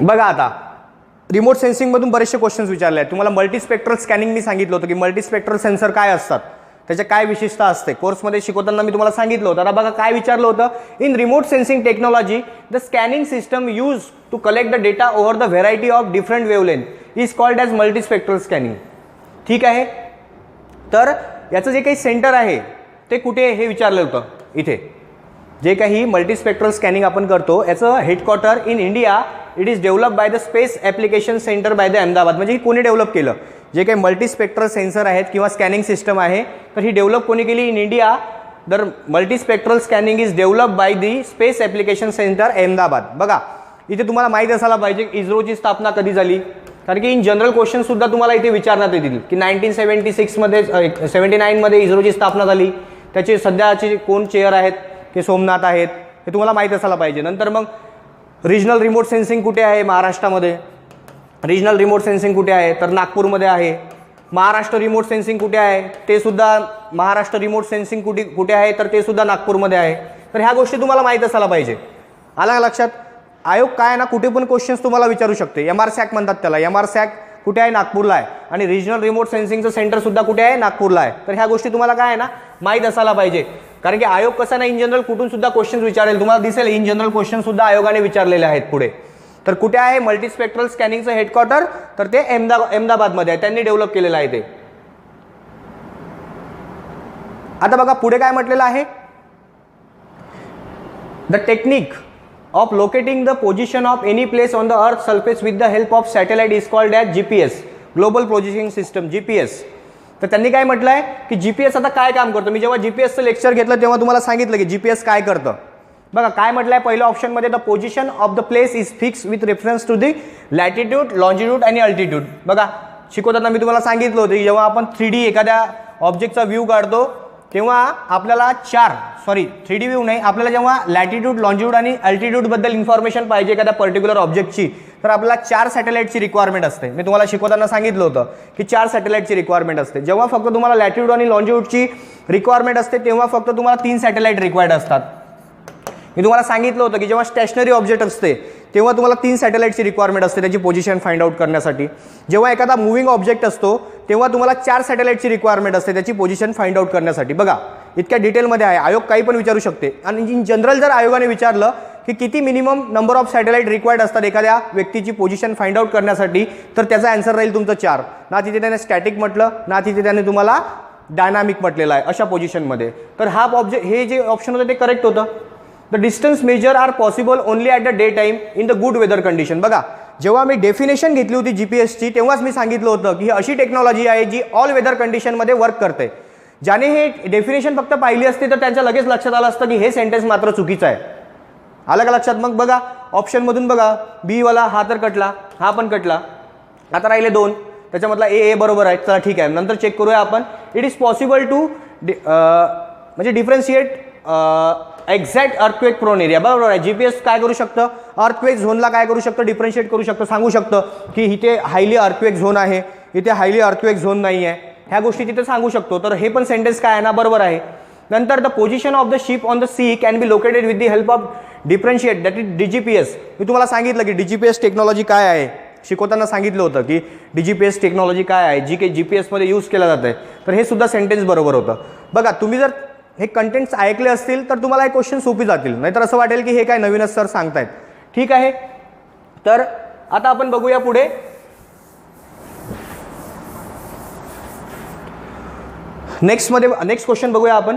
बघा आता रिमोट सेन्सिंगमधून बरेचसे क्वेश्चन्स विचारले आहेत. तुम्हाला मल्टीस्पेक्ट्रल स्कॅनिंग मी सांगितलं होतं की मल्टीस्पेक्ट्रल सेन्सर काय असतात, त्याच्या काय विशेषता असते. कोर्समध्ये शिकवताना मी तुम्हाला सांगितलं होतं. आता बघा काय विचारलं होतं, in remote sensing technology the scanning system use to collect the data over the variety of different wavelength is called as multispectral scanning. ठीक आहे. तर याचं जे काही सेंटर आहे ते कुठे हे विचारलं होतं. इथे जे काही मल्टीस्पेक्ट्रल स्कॅनिंग आपण करतो याचं headquarter in India, it is develop by the space application centre by the Ahmedabad. म्हणजे ही कोणी डेव्हलप केलं, जे काही मल्टीस्पेक्ट्रल सेन्सर आहेत किंवा स्कॅनिंग सिस्टम आहे तर ही डेव्हलप कोणी केली इन इंडिया. तर multispectral scanning is develop by the space application centre Ahmedabad. बघा इथे तुम्हाला माहीत असायला पाहिजे इस्रोची स्थापना कधी झाली, कारण की इन जनरल क्वेश्चन सुद्धा तुम्हाला इथे विचारण्यात येतील की 1976मध्ये 79मध्ये इस्रोची स्थापना झाली. त्याचे सध्याचे कोण चेअर आहेत ते सोमनाथ आहेत, हे तुम्हाला माहीत असायला पाहिजे. नंतर मग रिजनल रिमोट सेन्सिंग कुठे आहे महाराष्ट्रामध्ये, रिजनल रिमोट सेन्सिंग कुठे आहे तर नागपूरमध्ये आहे. महाराष्ट्र रिमोट सेन्सिंग कुठे आहे ते सुद्धा, महाराष्ट्र रिमोट सेन्सिंग कुठे आहे तर ते सुद्धा नागपूरमध्ये आहे. तर ह्या गोष्टी तुम्हाला माहीत असायला पाहिजे. आला लक्षात. आयोग काय ना कुठे पण क्वेश्चन्स तुम्हाला विचारू शकते. MRSAC म्हणतात त्याला. MRSAC कुठे आहे, नागपूरला आहे. आणि रिजनल रिमोट सेन्सिंगचं सेंटर सुद्धा कुठे आहे, नागपूरला आहे. तर ह्या गोष्टी तुम्हाला काय आहे ना माहीत असायला पाहिजे, कारण की आयोग कसा ना इन जनरल कुठून सुद्धा क्वेश्चन्स विचारेल. तुम्हाला दिसेल इन जनरल क्वेश्चन सुद्धा आयोगाने विचारलेले आहेत पुढे. तर कुठे आहे मल्टीस्पेक्ट्रल स्कॅनिंगचं हेडक्वार्टर, तर ते अहमदाबादमध्ये आहे. त्यांनी डेव्हलप केलेलं आहे ते. आता बघा पुढे काय म्हटलेलं आहे, the technique of locating the position of any place on the earth surface with the help of satellite is called as GPS, global positioning system, GPS. तर त्यांनी काय म्हटलं आहे की GPS आता काय काम करतं. मी जेव्हा GPSचं लेक्चर घेतलं तेव्हा तुम्हाला सांगितलं की GPS काय करतं. बघा काय म्हटलं आहे पहिल्या ऑप्शनमध्ये, the position of the place is fix with reference to the latitude, longitude आणि अल्टिट्यूड. बघा शिकवताना मी तुम्हाला सांगितलं होतं की जेव्हा आपण 3D एखाद्या ऑब्जेक्टचा व्ह्यू काढतो तेव्हा आपल्याला 3D व्ह्यू नाही, आपल्याला जेव्हा लॅटिट्यूड, लॉन्जिट्यूड आणि अल्टिट्यूडबद्दल इन्फॉर्मेशन पाहिजे एखाद्या पर्टिक्युलर ऑब्जेक्टची तर आपल्याला 4 सॅटेलाइटची रिक्वायरमेंट असते. मी तुम्हाला शिकवताना सांगितलं होतं की 4 सॅटेलाइटची रिक्वायरमेंट असते. जेव्हा फक्त तुम्हाला लॅटिट्यूड आणि लॉन्जिट्यूडची रिक्वायरमेंट असते तेव्हा फक्त तुम्हाला 3 सॅटेलाइट रिक्वायर्ड असतात. मी तुम्हाला सांगितलं होतं की जेव्हा स्टेशनरी ऑब्जेक्ट असते तेव्हा तुम्हाला 3 सॅटेलाइटची रिक्वायरमेंट असते त्याची पोझिशन फाइंड आउट करण्यासाठी. जेव्हा एखादा मूव्हिंग ऑब्जेक्ट असतो तेव्हा तुम्हाला 4 सॅटेलाइटची रिक्वायरमेंट असते त्याची पोझिशन फाइंड आउट करण्यासाठी. बघा इतक्या डिटेलमध्ये आहे. आयोग काही पण विचारू शकते. आणि इन जनरल जर आयोगाने विचारलं की किती minimum number of satellite required असतात एखाद्या व्यक्तीची पोझिशन फाइंड आउट करण्यासाठी तर त्याचा आन्सर राहील तुमचं 4. ना तिथे त्याने स्टॅटिक म्हटलं ना तिथे त्याने तुम्हाला डायनामिक म्हटलेलं आहे अशा पोझिशनमध्ये. तर हा ऑब्जेक्ट हे जे ऑप्शन होतं ते करेक्ट होतं. The distance measure are possible only at the daytime in the good weather condition. बघा जेव्हा मी डेफिनेशन घेतली होती GPSची तेव्हाच मी सांगितलं होतं की ही अशी टेक्नॉलॉजी आहे जी ऑल वेदर कंडिशनमध्ये वर्क करते. ज्याने हे डेफिनेशन फक्त पाहिली असते तर त्यांच्या लगेच लक्षात आलं असतं की हे सेंटेन्स मात्र चुकीचं आहे. आलं का लक्षात? मग बघा ऑप्शनमधून बघा, बी वाला हा तर कटला, हा पण कटला, आता राहिले 2, त्याच्यामधला ए बरोबर आहे. चला ठीक आहे, नंतर चेक करूया आपण. इट इज पॉसिबल टू म्हणजे differentiate exact earthquake prone area. बरोबर आहे. जीपीएस काय करू शकतं, अर्थक्वेक झोनला काय करू शकतं, डिफरन्शिएट करू शकतं, सांगू शकतं की इथे हायली अर्थक्वेक झोन आहे, इथे हायली अर्थक्वेक झोन नाही आहे, ह्या गोष्टी तिथे सांगू शकतो. तर हे पण सेंटेन्स काय आहे ना, बरोबर आहे. नंतर the position of the ship on the sea can be located with the help of differential, that is DGPS. मी तुम्हाला सांगितलं की डीजीपीएस टेक्नॉलॉजी काय आहे, शिकवताना सांगितलं होतं की डीजीपीएस टेक्नॉलॉजी काय आहे, जी काही जीपीएसमध्ये यूज केलं जातं आहे. तर हे सुद्धा सेंटेन्स बरोबर होतं. बघा तुम्ही जर हे कंटेंट्स ऐकले असतील तर तुम्हाला हे क्वेश्चन सोपी जातील, नाहीतर असं वाटेल की हे काय नवीनच सर सांगतायत. ठीक आहे, तर आता आपण बघूया पुढे. नेक्स्ट क्वेश्चन बघूया आपण.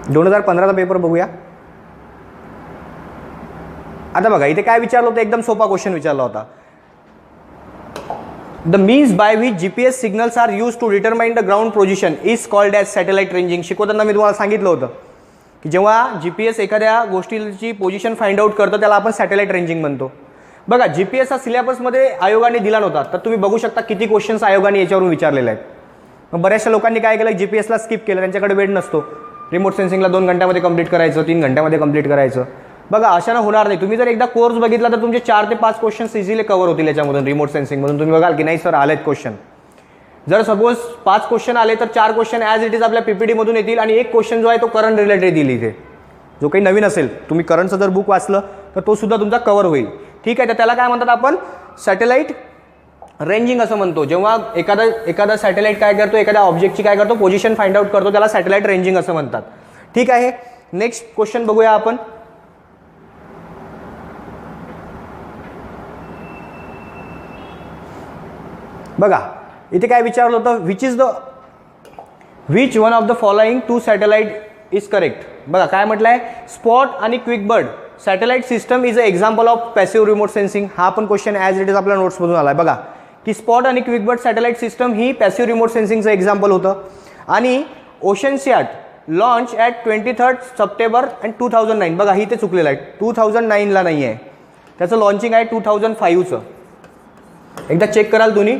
दोन 2015चा पेपर बघूया. आता बघा इथे काय विचारलं होतं, एकदम सोपा क्वेश्चन विचारला होता. The means by which GPS signals are use to determine the ground position is called as satellite ranging. शिकवताना मी तुम्हाला सांगितलं होतं की जेव्हा जीपीएस एखाद्या गोष्टीची पोझिशन फाइंड आउट करतो त्याला आपण सॅटेलाइट रेंजिंग म्हणतो. बघा जीपीएस हा सिलेबसमध्ये आयोगाने दिला नव्हता, तर तुम्ही बघू शकता किती क्वेश्चन्स आयोगाने याच्यावरून विचारलेले आहेत. मग बऱ्याचशा लोकांनी काय केलं, जीपीएसला स्किप केलं, त्यांच्याकडे वेळ नसतो. रिमोट सेन्सिंगला 2 घंट्यामध्ये कंप्लीट करायचं, 3 घंट्यामध्ये कंप्लीट करायचं. बघा अशानं होणार नाही. तुम्ही जर एकदा कोर्स बघितला तर तुमचे 4 ते 5 क्वेश्चन्स इझिली कव्हर होतील याच्यामधून. रिमोट सेन्सिंगमधून तुम्ही बघाल की नाही सर आलेत क्वेश्चन. जर सपोज 5 क्वेश्चन आले तर 4 क्वेश्चन ॲज इट इज आपल्या पीपीडीमधून येतील आणि एक क्वेश्चन जो आहे तो करंट रिलेटेड येईल. इथे जो काही नवीन असेल, तुम्ही करंटचं जर बुक वाचलं तर तो सुद्धा तुमचा कव्हर होईल. ठीक आहे, तर त्याला काय म्हणतात आपण, सॅटेलाइट रेंजिंग असं म्हणतो. जेव्हा एखादा सॅटेलाइट काय करतो, एखाद्या ऑब्जेक्टची काय करतो, पोझिशन फाइंड आउट करतो, त्याला सॅटेलाइट रेंजिंग असं म्हणतात. ठीक आहे, नेक्स्ट क्वेश्चन बघूया आपण. बघा इथे काय विचारलं होतं, which one of the following 2 satellite is correct. बघा काय म्हटलंय, स्पॉट आणि quick bird satellite system is a example of passive remote sensing. हा पण क्वेश्चन ॲज इट इज आपल्या नोट्समधून आलाय. बघा की स्पॉट आणि क्विक बर्ड सॅटेलाइट सिस्टम ही पॅसिव्ह रिमोट सेन्सिंगचं एक्झाम्पल होतं. आणि ओशनशियाट लॉन्च ॲट 23 सप्टेंबर 2009. बघा इथे चुकलेलं आहे, 2009ला नाही आहे, त्याचं लॉन्चिंग आहे 2005चं. एकदा चेक कराल तुम्ही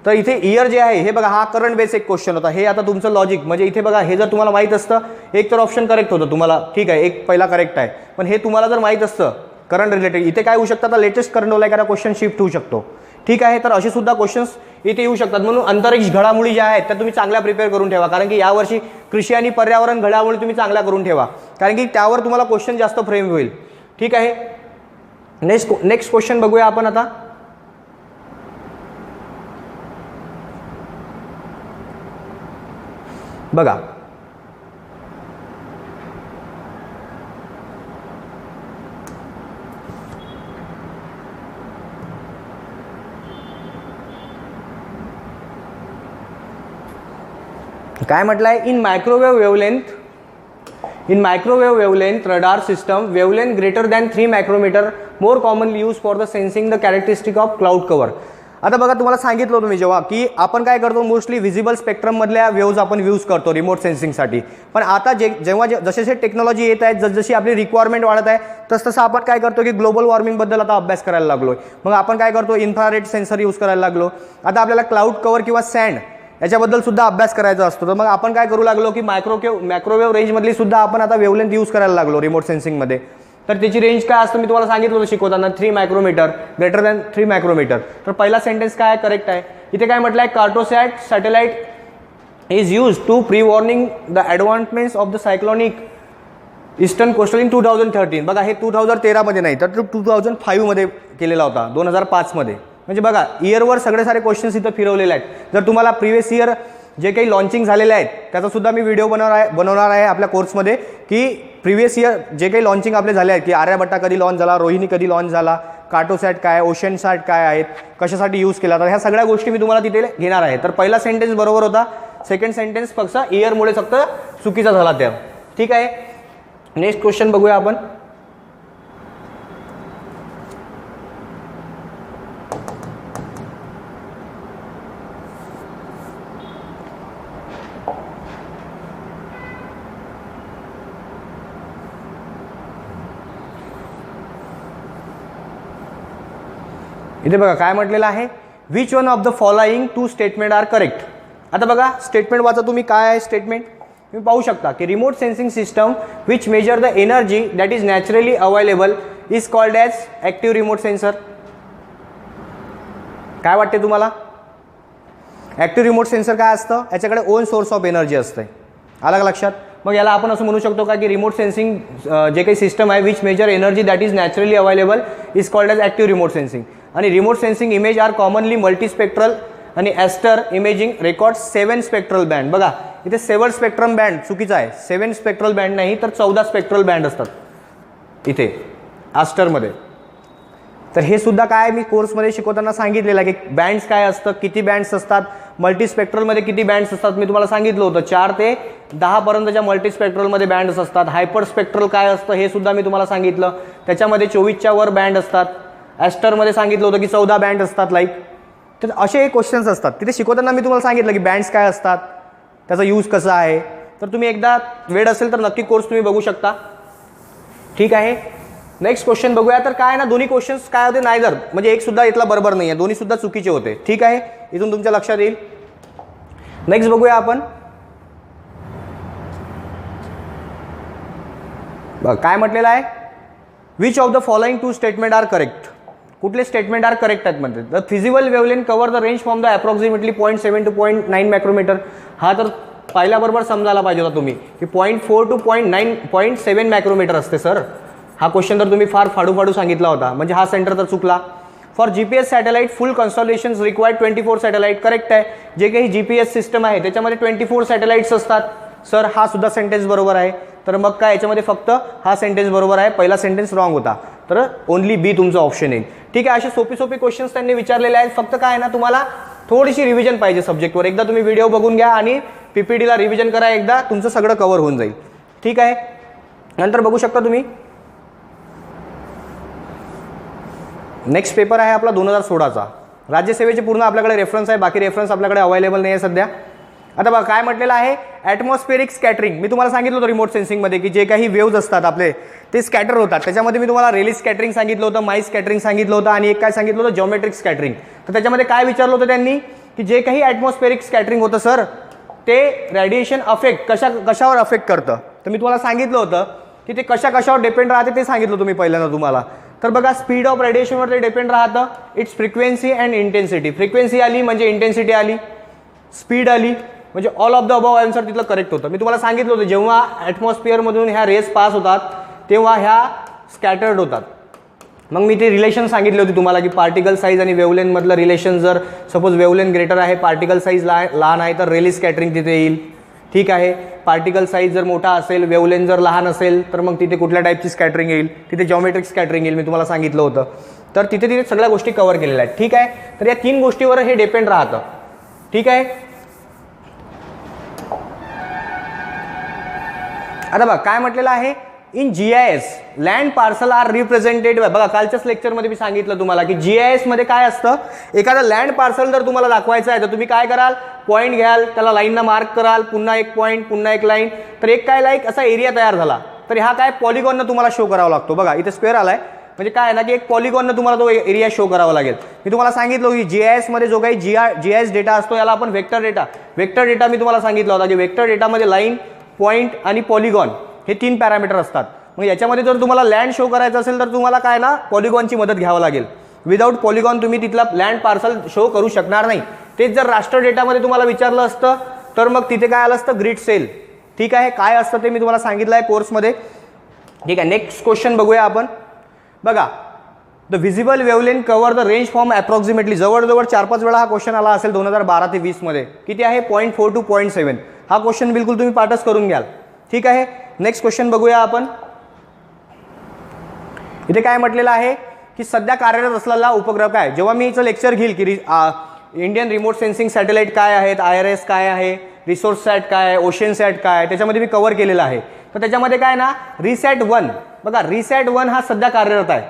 तर इथे इयर जे आहे हे बघा, हा करंट बेस एक क्वेश्चन होता. हे आता तुमचं लॉजिक म्हणजे इथे बघा, हे जर तुम्हाला माहीत असतं, एक तर ऑप्शन करेक्ट होतं तुम्हाला, ठीक आहे, एक पहिला करेक्ट आहे. पण हे तुम्हाला जर माहीत असतं करंट रिलेटेड, इथे काय होऊ शकतं, आता लेटेस्ट करंट होलाय का क्वेश्चन शिफ्ट होऊ शकतो. ठीक आहे, तर असे सुद्धा क्वेश्चन्स इथे येऊ शकतात. म्हणून अंतरिक्ष घडामोडी ज्या आहेत त्या तुम्ही चांगल्या प्रिपेअर करून ठेवा, कारण की यावर्षी कृषी आणि पर्यावरण घडामोडी तुम्ही चांगल्या करून ठेवा, कारण की त्यावर तुम्हाला क्वेश्चन जास्त फ्रेम होईल. ठीक आहे, नेक्स्ट क्वेश्चन बघूया आपण आता. बघा काय म्हटलंय, in microwave wavelength radar system wavelength greater than 3 micrometre more commonly use for the sensing the characteristic of cloud cover. आता बघा तुम्हाला सांगितलं होतं मी जेव्हा की आपण काय करतो, मोस्टली व्हिजिबल स्पेक्ट्रममधल्या वेव्ज आपण यूज करतो रिमोट सेन्सिंगसाठी. पण आता जेव्हा जसे टेक्नॉलॉजी येत आहेत, जशी आपली रिक्वायरमेंट वाढत आहे, तसं आपण काय करतो की ग्लोबल वॉर्मिंगबद्दल आता अभ्यास करायला लागलो. मग आपण काय करतो, इन्फ्रारेड सेन्सर यूज करायला लागलो. आता आपल्याला क्लाउड कव्हर किंवा सँड याच्याबद्दल सुद्धा अभ्यास करायचा असतो. तर मग आपण काय करू लागलो की मायक्रोवेव्ह रेंजमधली सुद्धा आपण आता वेवलेंथ यूज करायला लागलो रिमोट सेन्सिंगमध्ये. तर त्याची रेंज काय असतं मी तुम्हाला सांगितलं होतं शिकवताना, 3 मायक्रोमीटर, ग्रेटर दॅन 3 मायक्रोमीटर. तर पहिला सेंटेन्स काय करेक्ट आहे. इथे काय म्हटलं आहे, Cartosat satellite is use to pre warning the advancements of the cyclonic eastern coastal in 2013. बघा हे 2013मध्ये नाही तर 2005मध्ये केलेला होता, 2005मध्ये. म्हणजे बघा इयरवर सगळे सारे क्वेश्चन्स इथं फिरवलेले आहेत. जर तुम्हाला प्रिव्हियस इयर जे काही लॉन्चिंग झालेले आहेत त्याचा सुद्धा मी व्हिडिओ बनवणार आहे आपल्या कोर्समध्ये, की प्रिव्हियस इयर जे काही लॉन्चिंग आपले झाले आहेत, की आर्यभट्टा कधी लॉन्च झाला, रोहिणी कधी लॉन्च झाला, कार्टोसॅट काय, ओशनसॅट काय आहेत, कशासाठी यूज केला, तर ह्या सगळ्या गोष्टी मी तुम्हाला तिथे घेणार आहे. तर पहिला सेंटेन्स बरोबर होता, सेकंड सेंटेन्स फक्त इयरमुळे फक्त चुकीचा झाला त्या. ठीक आहे, नेक्स्ट क्वेश्चन बघूया आपण. इथे बघा काय म्हटलेलं आहे, which one of the following two statement are correct. आता बघा स्टेटमेंट वाचा तुम्ही, काय आहे स्टेटमेंट तुम्ही पाहू शकता की remote sensing system which measure the energy that is naturally available is called as active remote sensor. काय वाटते तुम्हाला? ॲक्टिव्ह रिमोट सेन्सर काय असतं, याच्याकडे ओन सोर्स ऑफ एनर्जी असते. आलं का लक्षात? मग याला आपण असं म्हणू शकतो का की रिमोट सेन्सिंग जे काही सिस्टम आहे which major energy that is naturally available is called as active remote sensing. आणि remote sensing image are commonly multispectral आणि ASTER imaging record 7 spectral band. बघा इथे 7 स्पेक्ट्रम बँड चुकीचं आहे, 7 स्पेक्ट्रल बँड नाही तर 14 स्पेक्ट्रल बँड असतात इथे ॲस्टरमध्ये. तर हे सुद्धा काय मी कोर्समध्ये शिकवताना सांगितलेलं आहे की बँड्स काय असतं, किती बँड्स असतात, मल्टीस्पेक्ट्रलमध्ये किती बँड्स असतात मी तुम्हाला सांगितलं होतं. 4 ते 10 पर्यंतच्या मल्टीस्पेक्ट्रलमध्ये बँड्स असतात. हायपर स्पेक्ट्रल काय असतं हे सुद्धा मी तुम्हाला सांगितलं, त्याच्यामध्ये 24च्या वर बँड असतात. ॲस्टरमध्ये सांगितलं होतं की 14 बँड असतात लाईक. तर असे हे क्वेश्चन्स असतात. तिथे शिकवताना मी तुम्हाला सांगितलं की बँड्स काय असतात, त्याचा यूज कसा आहे. तर तुम्ही एकदा वेळ असेल तर नक्की कोर्स तुम्ही बघू शकता. ठीक आहे, नेक्स्ट क्वेश्चन बघूया. तर काय ना दोन्ही क्वेश्चन्स काय होते, नायदर म्हणजे एक सुद्धा इथला बरोबर नाही आहे, दोन्ही सुद्धा चुकीचे होते. ठीक आहे, इथून तुमच्या लक्षात येईल. नेक्स्ट बघूया आपण. बघ काय म्हटलेलं आहे, which of the following two statement are correct. कुठले स्टेटमेंट आर करेक्ट आहेत म्हणते. The visible wavelength cover the range from the approximately 0.7 to 0.9 micrometre. हा तर पहिल्याबरोबर समजायला पाहिजे होता तुम्ही की 0.4 to 0.7 मायक्रोमीटर असते सर. हा क्वेश्चन तर तुम्ही फार फाडू सांगितला होता, म्हणजे हा सेंटर तर चुकला. For GPS satellite full constellations required 24 satellite. Correct आहे, जे काही GPS सिस्टम आहे त्याच्यामध्ये 24 सॅटेलाइट्स असतात. सर हा सुद्धा सेंटेन्स बरोबर आहे. तर मग काय याच्यामध्ये फक्त हा सेंटेन्स बरोबर आहे, पहिला सेंटेन्स रॉंग होता. तर ओनली बी तुमचं ऑप्शन येईल. ठीक आहे, असे सोपे क्वेश्चन्स त्यांनी विचारलेले आहेत. फक्त काय ना तुम्हाला थोडीशी रिव्हिजन पाहिजे सब्जेक्टवर. एकदा तुम्ही व्हिडिओ बघून घ्या आणि PPTला रिव्हिजन करा, एकदा तुमचं सगळं कव्हर होऊन जाईल. ठीक आहे, नंतर बघू शकता तुम्ही. नेक्स्ट पेपर आहे आपला 2016चा. राज्यसेवेचे पूर्ण आपल्याकडे रेफरन्स आहे, बाकी रेफरन्स आपल्याकडे अवेलेबल नाही आहे सध्या. आता बघा काय म्हटलेलं आहे, ॲटमॉस्फेरिक स्कॅटरिंग. मी तुम्हाला सांगितलं होतं रिमोट सेन्सिंगमध्ये की जे काही वेव्ज असतात आपले ते स्कॅटर होतात. त्याच्यामध्ये मी तुम्हाला रेली स्कॅटरिंग सांगितलं होतं, माई स्कॅटरिंग सांगितलं होतं आणि एक काय सांगितलं होतं, जॉमेट्रिक स्कॅटरिंग. तर त्याच्यामध्ये काय विचारलं होतं त्यांनी की जे काही ॲटमॉस्फेरिक स्कॅटरिंग होतं सर ते रेडिएशन अफेक्ट कशावर अफेक्ट करतं. तर मी तुम्हाला सांगितलं होतं की ते कशावर डिपेंड राहते ते सांगितलं तुम्ही पहिल्यांदा तुम्हाला. तर बघा स्पीड ऑफ रेडिएशनवर ते डिपेंड राहतं. It's frequency and intensity. Frequency आली म्हणजे इंटेन्सिटी आली, स्पीड आली म्हणजे all of the above answer तिथलं करेक्ट होतं. मी तुम्हाला सांगितलं होतं जेव्हा ॲटमॉस्फिअरमधून ह्या रेस पास होतात तेव्हा ह्या स्कॅटर्ड होतात. मग मी ते रिलेशन सांगितले होते तुम्हाला की पार्टिकल साईज आणि वेवलेंथमधलं रिलेशन. जर सपोज वेवलेंथ ग्रेटर आहे, पार्टिकल साईज लहान आहे तर रेली स्कॅटरिंग तिथे येईल. ठीक आहे, पार्टिकल साईज जर मोठा असेल, वेवलेंथ जर लहान असेल तर मग तिथे कुठल्या टाईपची स्कॅटरिंग येईल, तिथे जॉमेट्रिक स्कॅटरिंग येईल. मी तुम्हाला सांगितलं होतं. तर तिथे सगळ्या गोष्टी कव्हर केलेल्या आहेत. ठीक आहे, तर या 3 गोष्टीवर हे डिपेंड राहतं. ठीक आहे, आता बघा काय म्हटलेलं आहे, in GIS land parcel are represented. बघा कालच्याच लेक्चरमध्ये मी सांगितलं तुम्हाला की GIS मध्ये काय असतं, एखादा लँड पार्सल जर तुम्हाला दाखवायचं आहे तर तुम्ही काय कराल, पॉईंट घ्याल, त्याला लाईनला मार्क कराल, पुन्हा एक पॉईंट, पुन्हा एक लाईन. तर एक काय लाईक असा एरिया तयार झाला. तर हा काय पॉलिगॉननं तुम्हाला शो करावा लागतो. बघा इथे स्क्वेअर आलाय म्हणजे काय ना की एक पॉलिगॉननं तुम्हाला तो एरिया शो करावा लागेल. मी तुम्हाला सांगितलं की GIS मध्ये जो काही GIS डेटा असतो याला आपण वेक्टर डेटा मी तुम्हाला सांगितलं होता की वेक्टर डेटामध्ये लाईन, पॉईंट आणि पॉलिगॉन हे 3 पॅरामीटर असतात. मग याच्यामध्ये जर तुम्हाला लँड शो करायचं असेल तर तुम्हाला काय ना पॉलिगॉनची मदत घ्यावं लागेल. विदाऊट पॉलिगॉन तुम्ही तिथला लँड पार्सल शो करू शकणार नाही. तेच जर राष्ट्र डेटामध्ये तुम्हाला विचारलं असतं तर मग तिथे काय आलं असतं, ग्रिड सेल. ठीक आहे, काय असतं ते मी तुम्हाला सांगितलं आहे कोर्समध्ये. ठीक आहे, नेक्स्ट क्वेश्चन बघूया आपण. बघा the visible wavelength cover the range from approximately. जवळजवळ 4-5 वेळा हा क्वेश्चन आला असेल 2012 ते 20 मध्ये. किती आहे, 0.4 to 0.7. हा क्वेश्चन बिलकुल तुम्ही पाठच करून घ्याल. ठीक आहे, नेक्स्ट क्वेश्चन बघूया आपण. इथे काय म्हटलेलं आहे की सध्या कार्यरत असलेला उपग्रह काय. जेव्हा मी याचं लेक्चर घेईल की इंडियन रिमोट सेन्सिंग सॅटेलाइट काय आहेत, IRS काय आहे, रिसोर्स सॅट काय आहे, ओशन सॅट काय आहे, त्याच्यामध्ये मी कव्हर केलेलं आहे. तर त्याच्यामध्ये काय ना रिसॅट-1. बघा रिसॅट-1 हा सध्या कार्यरत आहे.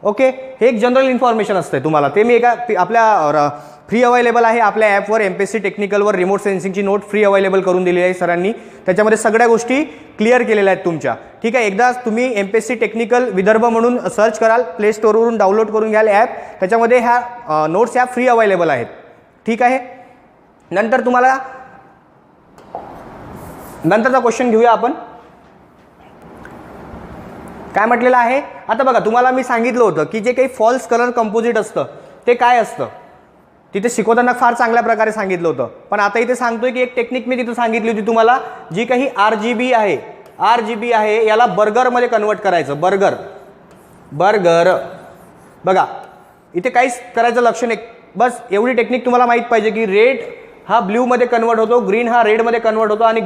ओके, हे एक जनरल इन्फॉर्मेशन असते तुम्हाला. ते मी एका आपल्या फ्री अवेलेबल आहे आपल्या ॲपवर. MPSC टेक्निकलवर रिमोट सेन्सिंगची नोट फ्री अवेलेबल करून दिली आहे सरांनी. त्याच्यामध्ये सगळ्या गोष्टी क्लिअर केलेल्या आहेत तुमच्या. ठीक आहे, एकदा तुम्ही MPSC टेक्निकल विदर्भ म्हणून सर्च कराल, प्ले स्टोअरवरून डाउनलोड करून घ्याल ॲप. त्याच्यामध्ये ह्या नोट्स ह्या फ्री अवेलेबल आहेत. ठीक आहे, नंतर तुम्हाला नंतरचा क्वेश्चन घेऊया आपण. काय म्हटलेलं आहे आता बघा, तुम्हाला मी सांगितलं होतं की जे काही फॉल्स कलर कंपोजिट असतं ते काय असतं. तिथे शिकवताना फार चांगल्या प्रकारे सांगितलं होतं, पण आता इथे सांगतोय की एक टेक्निक मी तिथे सांगितली होती तुम्हाला. जी काही RGB आहे याला बर्गरमध्ये कन्वर्ट करायचं. बर्गर बघा, इथे काहीच करायचं लक्ष नाही. बस एवढी टेक्निक तुम्हाला माहीत पाहिजे की रेड हा ब्ल्यूमध्ये कन्वर्ट होतो, ग्रीन हा रेडमध्ये कन्वर्ट होतो आणि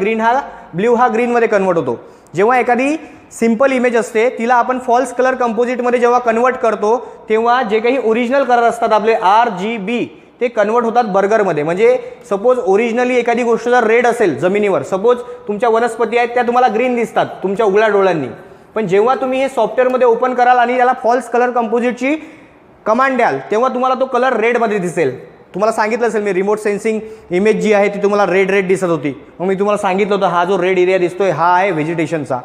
ब्ल्यू हा ग्रीनमध्ये कन्वर्ट होतो. जेव्हा एखादी सिंपल इमेज असते तिला आपण फॉल्स कलर कंपोजिटमध्ये जेव्हा कन्वर्ट करतो तेव्हा जे काही ओरिजिनल कलर असतात आपले RGB ते कन्वर्ट होतात बर्गरमध्ये. म्हणजे सपोज ओरिजिनली एखादी गोष्ट जर रेड असेल जमिनीवर, सपोज तुमच्या वनस्पती आहेत त्या तुम्हाला ग्रीन दिसतात तुमच्या उघड्या डोळ्यांनी, पण जेव्हा तुम्ही हे सॉफ्टवेअरमध्ये ओपन कराल आणि याला फॉल्स कलर कंपोजिटची कमांड द्याल तेव्हा तुम्हाला तो कलर रेडमध्ये दिसेल. तुम्हाला सांगितलं असेल मी, रिमोट सेन्सिंग इमेज जी आहे ती तुम्हाला रेड दिसत होती. मग मी तुम्हाला सांगितलं होतं हा जो रेड एरिया दिसतोय हा आहे व्हेजिटेशनचा.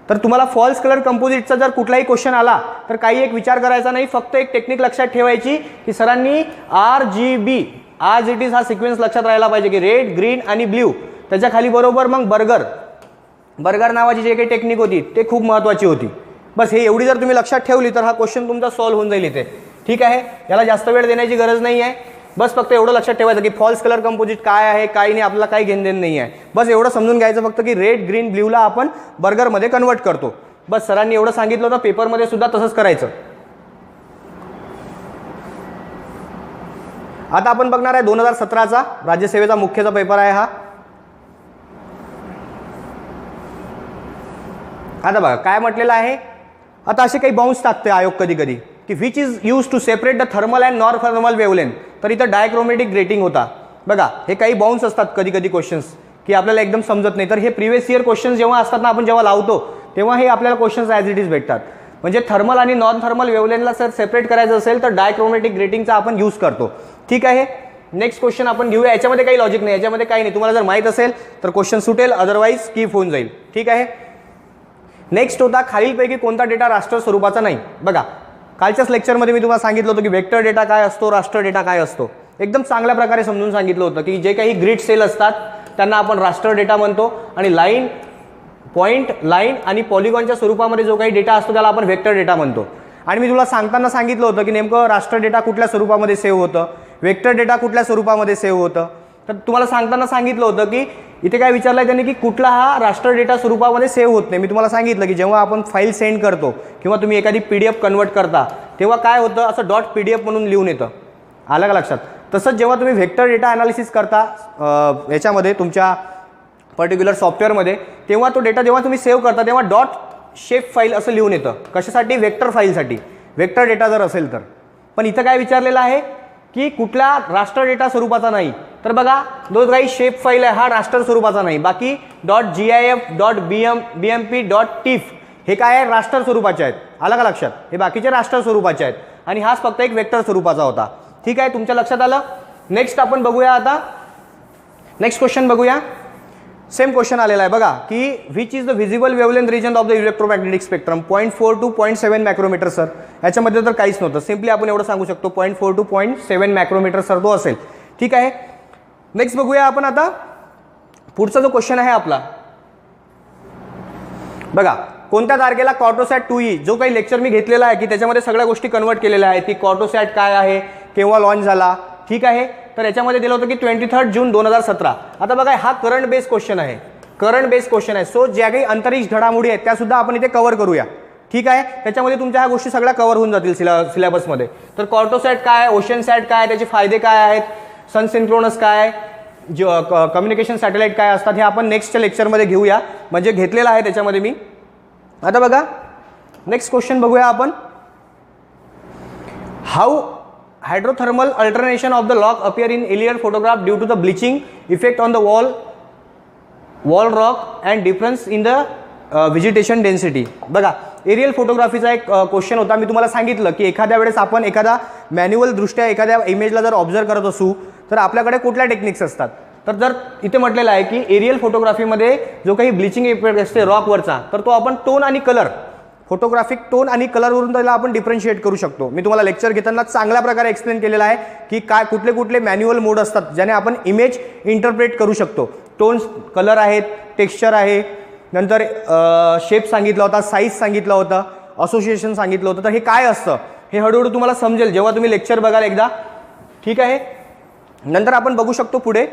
तर तुम्हाला फॉल्स कलर कंपोजिटचा जर कुठलाही क्वेश्चन आला तर काही एक विचार करायचा नाही, फक्त एक टेक्निक लक्षात ठेवायची की सरांनी RGB आज इट इज हा सिक्वेन्स लक्षात राहायला पाहिजे की रेड, ग्रीन आणि ब्ल्यू. त्याच्या खाली बरोबर मग बर्गर नावाची जे काही टेक्निक होती ते खूप महत्त्वाची होती. बस हे एवढी जर तुम्ही लक्षात ठेवली तर हा क्वेश्चन तुमचा सॉल्व्ह होऊन जाईल इथे. ठीक आहे, याला जास्त वेळ देण्याची गरज नाही आहे. बस फक्त एवढं लक्षात ठेवायचं की फॉल्स कलर कंपोजिट काय आहे काय नाही, आपल्याला काही घेणदेण नाही आहे. बस एवढं समजून घ्यायचं फक्त की रेड, ग्रीन, ब्ल्यूला आपण बर्गरमध्ये कन्वर्ट करतो. बस सरांनी एवढं सांगितलं होतं, पेपरमध्ये सुद्धा तसंच करायचं. आता आपण बघणार आहे 2017चा राज्यसेवेचा मुख्यचा पेपर आहे हा. आता बघा काय म्हटलेलं आहे. आता असे काही बाउन्स टाकते आयोग कधी कधी की which is use to separate the thermal and non thermal wavelength. तर इथं डायक्रोमॅटिक ग्रेटिंग होता. बघा हे काही बाउन्स असतात कधी कधी क्वेश्चन्स की आपल्याला एकदम समजत नाही. तर हे प्रिव्हियस इयर क्वेश्चन्स जेव्हा असतात ना, आपण जेव्हा लावतो तेव्हा हे आपल्याला क्वेश्चन्स ॲज इट इज भेटतात. म्हणजे थर्मल आणि नॉन थर्मल वेवलेंथला सर सेपरेट करायचं असेल तर डायक्रोमॅटिक ग्रेटिंगचा आपण यूज करतो. ठीक आहे, नेक्स्ट क्वेश्चन आपण घेऊया. याच्यामध्ये काही लॉजिक नाही, याच्यामध्ये काही नाही. तुम्हाला जर माहीत असेल तर क्वेश्चन सुटेल, अदरवाईज स्किप होऊन जाईल. ठीक आहे, नेक्स्ट होता खालीलपैकी कोणता डेटा राष्ट्र स्वरूपाचा नाही. बघा कालच्याच लेक्चरमध्ये मी तुम्हाला सांगितलं होतं की वेक्टर डेटा काय असतो, राष्ट्र डेटा काय असतो. एकदम चांगल्या प्रकारे समजून सांगितलं होतं की जे काही ग्रिड सेल असतात त्यांना आपण राष्ट्र डेटा म्हणतो आणि लाईन, पॉईंट, लाईन आणि पॉलिगॉनच्या स्वरूपामध्ये जो काही डेटा असतो त्याला आपण वेक्टर डेटा म्हणतो. आणि मी तुला सांगताना सांगितलं होतं की नेमकं राष्ट्र डेटा कुठल्या स्वरूपामध्ये सेव्ह होतं, वेक्टर डेटा कुठल्या स्वरूपामध्ये सेव्ह होतं. तर तुम्हाला सांगताना सांगितलं होतं की इथे काय विचारलं आहे त्यांनी की कुठला हा राष्ट्र डेटा स्वरूपामध्ये सेव्ह होत नाही. मी तुम्हाला सांगितलं की जेव्हा आपण फाईल सेंड करतो किंवा तुम्ही एखादी PDF कन्वर्ट करता तेव्हा काय होतं, असं .pdf म्हणून लिहून येतं. आलं का लक्षात. तसंच जेव्हा तुम्ही व्हेक्टर डेटा ॲनालिसिस करता याच्यामध्ये तुमच्या पर्टिक्युलर सॉफ्टवेअरमध्ये, तेव्हा तो डेटा जेव्हा तुम्ही सेव्ह करता तेव्हा .शेप फाईल असं लिहून येतं. कशासाठी, वेक्टर फाईलसाठी, वेक्टर डेटा जर असेल तर. पण इथं काय विचारलेलं आहे की कुठल्या राष्ट्र डेटा स्वरूपाचा नाही. तर बघा जो काही शेप फाईल आहे हा राष्ट्र स्वरूपाचा नाही. बाकी .gif, .bmp, .tif हे काय आहे, राष्ट्र स्वरूपाचे आहेत. आलं का लक्षात. हे बाकीचे राष्ट्र स्वरूपाचे आहेत आणि हाच फक्त एक वेक्टर स्वरूपाचा होता. ठीक आहे, तुमच्या लक्षात आलं. नेक्स्ट आपण बघूया. आता नेक्स्ट क्वेश्चन बघूया. सेम क्वेश्चन आलेला आहे बघा की which is the visible wavelength region of the electromagnetic spectrum. 0.4 to 0.7 micrometre sir. याच्यामध्ये तर काहीच नव्हतं, सिम्पली आपण एवढं सांगू शकतो 0.4 to 0.7 मायक्रोमीटर सर तो असेल. ठीक आहे, नेक्स्ट बघूया आपण. आता पुढचा जो क्वेश्चन आहे आपला बघा, कोणत्या तारखेला कॉर्टोसॅट 2E जो काही लेक्चर मी घेतलेला आहे की त्याच्यामध्ये सगळ्या गोष्टी कन्वर्ट केलेल्या आहेत की कॉर्टोसॅट काय आहे, केव्हा लॉन्च झाला. ठीक आहे, तर याच्यामध्ये दिलं होतं की 23 जून 2017. आता बघा हा करंट बेस्ड क्वेश्चन आहे, करंट बेस्ड क्वेश्चन आहे. सो ज्या काही अंतरिक्ष घडामोडी आहेत त्या सुद्धा आपण इथे कव्हर करूया. ठीक आहे, त्याच्यामध्ये तुमच्या ह्या गोष्टी सगळ्या कव्हर होऊन जातील सिलेबसमध्ये. तर कॉर्टोसॅट काय, ओशन सॅट काय, त्याचे फायदे काय आहेत, सन सिंक्रोनस काय, कम्युनिकेशन सॅटेलाइट काय असतात हे आपण नेक्स्टच्या लेक्चरमध्ये घेऊया. म्हणजे घेतलेलं आहे त्याच्यामध्ये मी. आता बघा नेक्स्ट क्वेश्चन बघूया आपण. How hydrothermal alternation of the lock appear in aerial photograph due to the bleaching effect on the wall rock and difference in the vegetation density. बघा एरियल फोटोग्राफीचा एक क्वेश्चन होता. मी तुम्हाला सांगितलं की एखाद्या वेळेस आपण एखादा मॅन्युअल दृष्ट्या एखाद्या इमेजला जर ऑब्झर्व करत असू तर आपल्याकडे कुठल्या टेक्निक्स असतात. तर जर इथे म्हटलेलं आहे की एरियल फोटोग्राफीमध्ये जो काही ब्लिचिंग इफेक्ट असते रॉकवरचा, तर तो आपण टोन आणि कलर, फोटोग्राफिक टोन आणि कलरवरून त्याला आपण डिफरन्शिएट करू शकतो. मी तुम्हाला लेक्चर घेताना चांगल्या प्रकारे एक्सप्लेन केलेला आहे की काय कुठले कुठले मॅन्युअल मोड असतात ज्याने आपण इमेज इंटरप्रेट करू शकतो. टोन्स, कलर आहेत, टेक्स्चर आहे, नंतर शेप सांगितला होता, साईज सांगितलं होतं, असोसिएशन सांगितलं होतं. तर हे काय असतं हे हळूहळू तुम्हाला समजेल जेव्हा तुम्ही लेक्चर बघाल एकदा. ठीक आहे. नंतर आपण बघू शकतो पुढे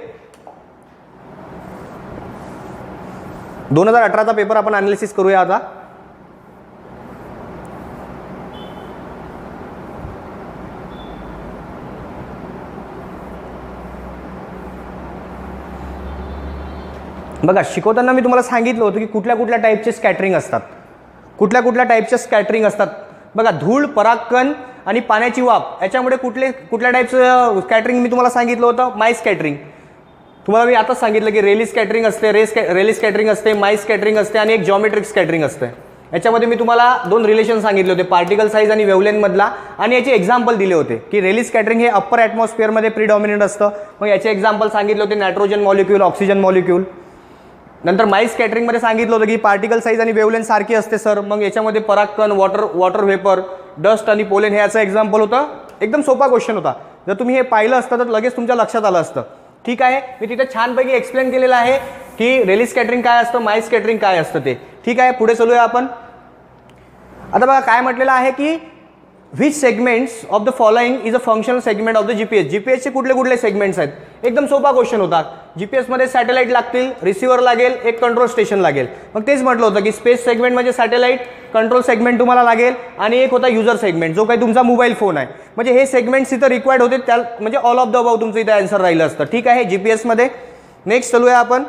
2018चा पेपर आपण अनालिसिस करूया आता. बघा शिकवताना मी तुम्हाला सांगितलं होतं की कुठल्या कुठल्या टाईपचे स्कॅटरिंग असतात, कुठल्या कुठल्या टाईपचे स्कॅटरिंग असतात. बघा धूळ, परागकण आणि पाण्याची वाफ याच्यामुळे कुठल्या टाईपचं स्कॅटरिंग मी तुम्हाला सांगितलं होतं, माय स्कॅटरिंग. तुम्हाला मी आताच सांगितलं की रेली स्कॅटरिंग असते, रेली स्कॅटरिंग असते, माय स्कॅटरिंग असते आणि एक जॉमेट्रिक स्कॅटरिंग असते. याच्यामध्ये मी तुम्हाला 2 रिलेशन सांगितले होते, पार्टिकल साईज आणि वेवलेंथ मधला, आणि याचे एक्झाम्पल दिले होते की रेली स्कॅटरिंग हे अप्पर ॲटमॉस्फिअरमध्ये प्रिडॉमिनंट असतं. मग याचे एक्झाम्पल सांगितले होते नायट्रोजन मॉलिक्यूल, ऑक्सिजन मॉलिक्यूल. नंतर माय स्कॅटरिंगमध्ये सांगितलं होतं की पार्टिकल साईज आणि वेवलेंथ सारखी असते सर. मग याच्यामध्ये परागकण, वॉटर व्हेपर, डस्ट आणि पोलेन हे याचं एक्झाम्पल होतं. एकदम सोपा क्वेश्चन होता. जर तुम्ही हे पाहिलं असतं तर लगेच तुमच्या लक्षात आलं असतं. ठीक आहे. मी तिथे छानपैकी एक्सप्लेन केलेलं आहे की रेली स्कॅटरिंग काय असतं, माय स्कॅटरिंग काय असतं ते. ठीक आहे. पुढे चलूया आपण. आता बघा काय म्हटलेलं आहे की which segments of the following is a functional segment of the GPS. जीपीएसचे कुठले कुठले सेगमेंट्स आहेत. एकदम सोपा क्वेश्चन होता. जीपीएसमध्ये सॅटेलाइट लागतील, रिसिव्हर लागेल, एक कंट्रोल स्टेशन लागेल. मग तेच म्हटलं होतं की स्पेस सेगमेंट म्हणजे सॅटेलाइट, कंट्रोल सेगमेंट तुम्हाला लागेल आणि एक होता युजर सेगमेंट जो काही तुमचा मोबाईल फोन आहे. म्हणजे हे सेगमेंट्स इथं रिक्वायर्ड होते, त्या म्हणजे ऑल ऑफ द अबाव तुमचं इथं आन्सर राहिलं असतं. ठीक आहे जीपीएसमध्ये. नेक्स्ट चलूया आपण.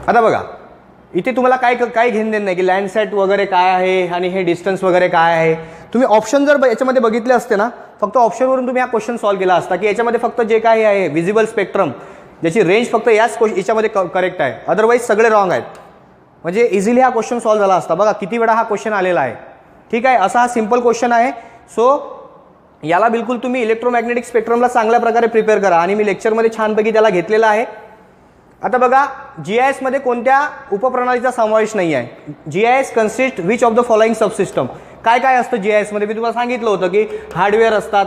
आता बघा इथे तुम्हाला काय घेणं देणं नाही की लँडसेट वगैरे काय आहे आणि हे डिस्टन्स वगैरे काय आहे. तुम्ही ऑप्शन जर याच्यामध्ये बघितले असते ना, फक्त ऑप्शनवरून तुम्ही हा क्वेश्चन सॉल्व्ह केला असता की याच्यामध्ये फक्त जे काही आहे व्हिजिबल स्पेक्ट्रम ज्याची रेंज फक्त याच्यामध्ये करेक्ट आहे, अदरवाईज सगळे रॉंग आहेत. म्हणजे इझिली हा क्वेश्चन सॉल्व्ह झाला असता. बघा किती वेळा हा क्वेश्चन आलेला आहे. ठीक आहे. असा हा सिम्पल क्वेश्चन आहे. सो याला बिलकुल तुम्ही इलेक्ट्रोमॅग्नेटिक स्पेक्ट्रमला चांगल्या प्रकारे प्रिपेअर करा आणि मी लेक्चरमध्ये छानपैकी त्याला घेतलेला आहे. आता बघा GIS मध्ये कोणत्या उपप्रणालीचा समावेश नाही आहे. GIS consist which of the following subsystem. काय काय असतं GIS मध्ये मी तुम्हाला सांगितलं होतं की हार्डवेअर असतात,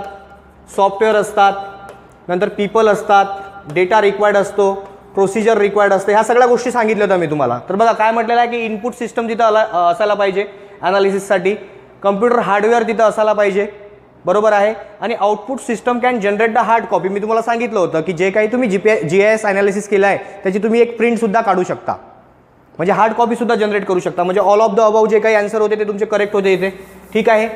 सॉफ्टवेअर असतात, नंतर पीपल असतात, डेटा रिक्वायर्ड असतो, प्रोसिजर रिक्वायर्ड असते. ह्या सगळ्या गोष्टी सांगितल्या होत्या मी तुम्हाला. तर बघा काय म्हटलेलं आहे की इनपुट सिस्टम तिथं असायला पाहिजे ॲनालिसिससाठी, कम्प्युटर हार्डवेअर तिथं असायला पाहिजे, बरोबर आहे, आणि output system can generate the hard copy. मी तुम्हाला सांगितलं होतं की जे काही तुम्ही GIS ॲनालिसिस केलं आहे त्याची तुम्ही एक प्रिंटसुद्धा काढू शकता, म्हणजे हार्ड कॉपीसुद्धा जनरेट करू शकता. म्हणजे ऑल ऑफ द अबाव जे काही आन्सर होते ते तुमचे करेक्ट होते इथे. ठीक आहे.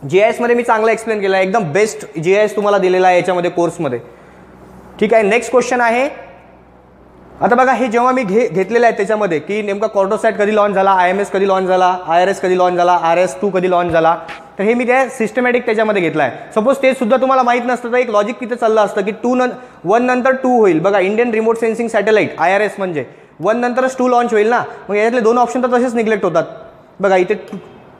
GIS मध्ये मी चांगला एक्सप्लेन केला आहे, एकदम बेस्ट GIS तुम्हाला दिलेला आहे याच्यामध्ये कोर्समध्ये. ठीक आहे. नेक्स्ट क्वेश्चन आहे. आता बघा हे जेव्हा मी घेतलेलं आहे त्याच्यामध्ये की नेमका कॉर्टोसॅट कधी लॉन्च झाला, IMS कधी लॉन्च झाला, IRS कधी लॉन्च झाला, RS2 कधी लॉन्च झाला, तर हे मी त्या सिस्टमॅटिक त्याच्यामध्ये घेतलं आहे. सपोज ते सुद्धा तुम्हाला माहीत नसतं तर एक लॉजिक तिथे चाललं असतं की 1 नंतर 2 होईल. बघा Indian remote sensing satellite IRS म्हणजे 1 नंतरच 2 लॉन्च होईल ना. मग याच्यातले 2 ऑप्शन तर तसेच निग्लेक्ट होतात. बघा इथे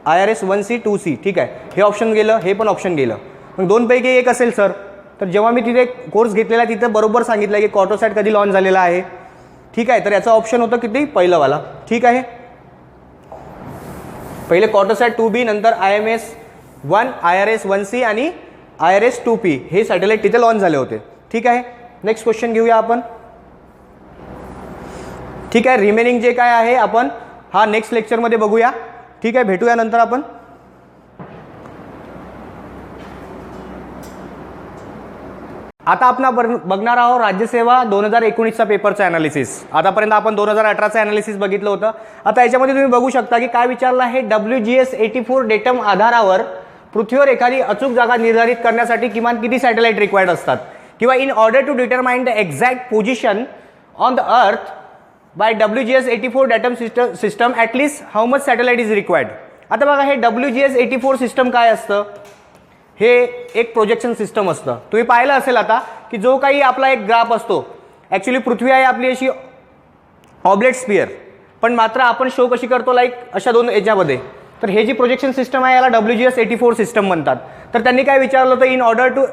IRS 1C 2C. ठीक आहे. हे ऑप्शन गेलं, हे पण ऑप्शन गेलं. मग 2 पैकी एक असेल सर. तर जेव्हा मी तिथे कोर्स घेतलेला तिथे बरोबर सांगितलं की कॉर्टोसॅट कधी लॉन्च झालेला आहे. ठीक आहे. तर याचा ऑप्शन होतं किती, पहिलंवाला. ठीक आहे. पहिले कॉर्टोसॅट 2B, नंतर IMS1, IRS 1C आणि IRS 2P हे सॅटेलाइट तिथे लॉन्च झाले होते. ठीक आहे. नेक्स्ट क्वेश्चन घेऊया आपण. ठीक आहे. रिमेनिंग जे काय आहे आपण हा नेक्स्ट लेक्चरमध्ये बघूया. ठीक आहे. भेटूया नंतर आपण. आता आपण बघणार आहोत राज्यसेवा 2019चा पेपरचं ॲनालिसिस. आतापर्यंत आपण 2018चं ॲनालिसिस बघितलं होतं. आता याच्यामध्ये तुम्ही बघू शकता की काय विचारलं आहे. WGS 84 डेटम आधारावर पृथ्वीवर एखादी अचूक जागा निर्धारित करण्यासाठी किमान किती सॅटेलाइट रिक्वायर्ड असतात, किंवा in order to determine the exact position on the earth by WGS 84 datum system at least how much satellite is required. आता बघा हे WGS 84 सिस्टम काय असतं. हे एक प्रोजेक्शन सिस्टम असतं. तुम्ही पाहिलं असेल आता की जो काही आपला एक ग्राफ असतो, ॲक्च्युली पृथ्वी आहे आपली अशी ऑब्लेट स्पिअर, पण मात्र आपण शो कशी करतो लाईक अशा दोन याच्यामध्ये. तर हे जी प्रोजेक्शन सिस्टम आहे याला WGS84 सिस्टम म्हणतात. तर त्यांनी काय विचारलं होतं, in order to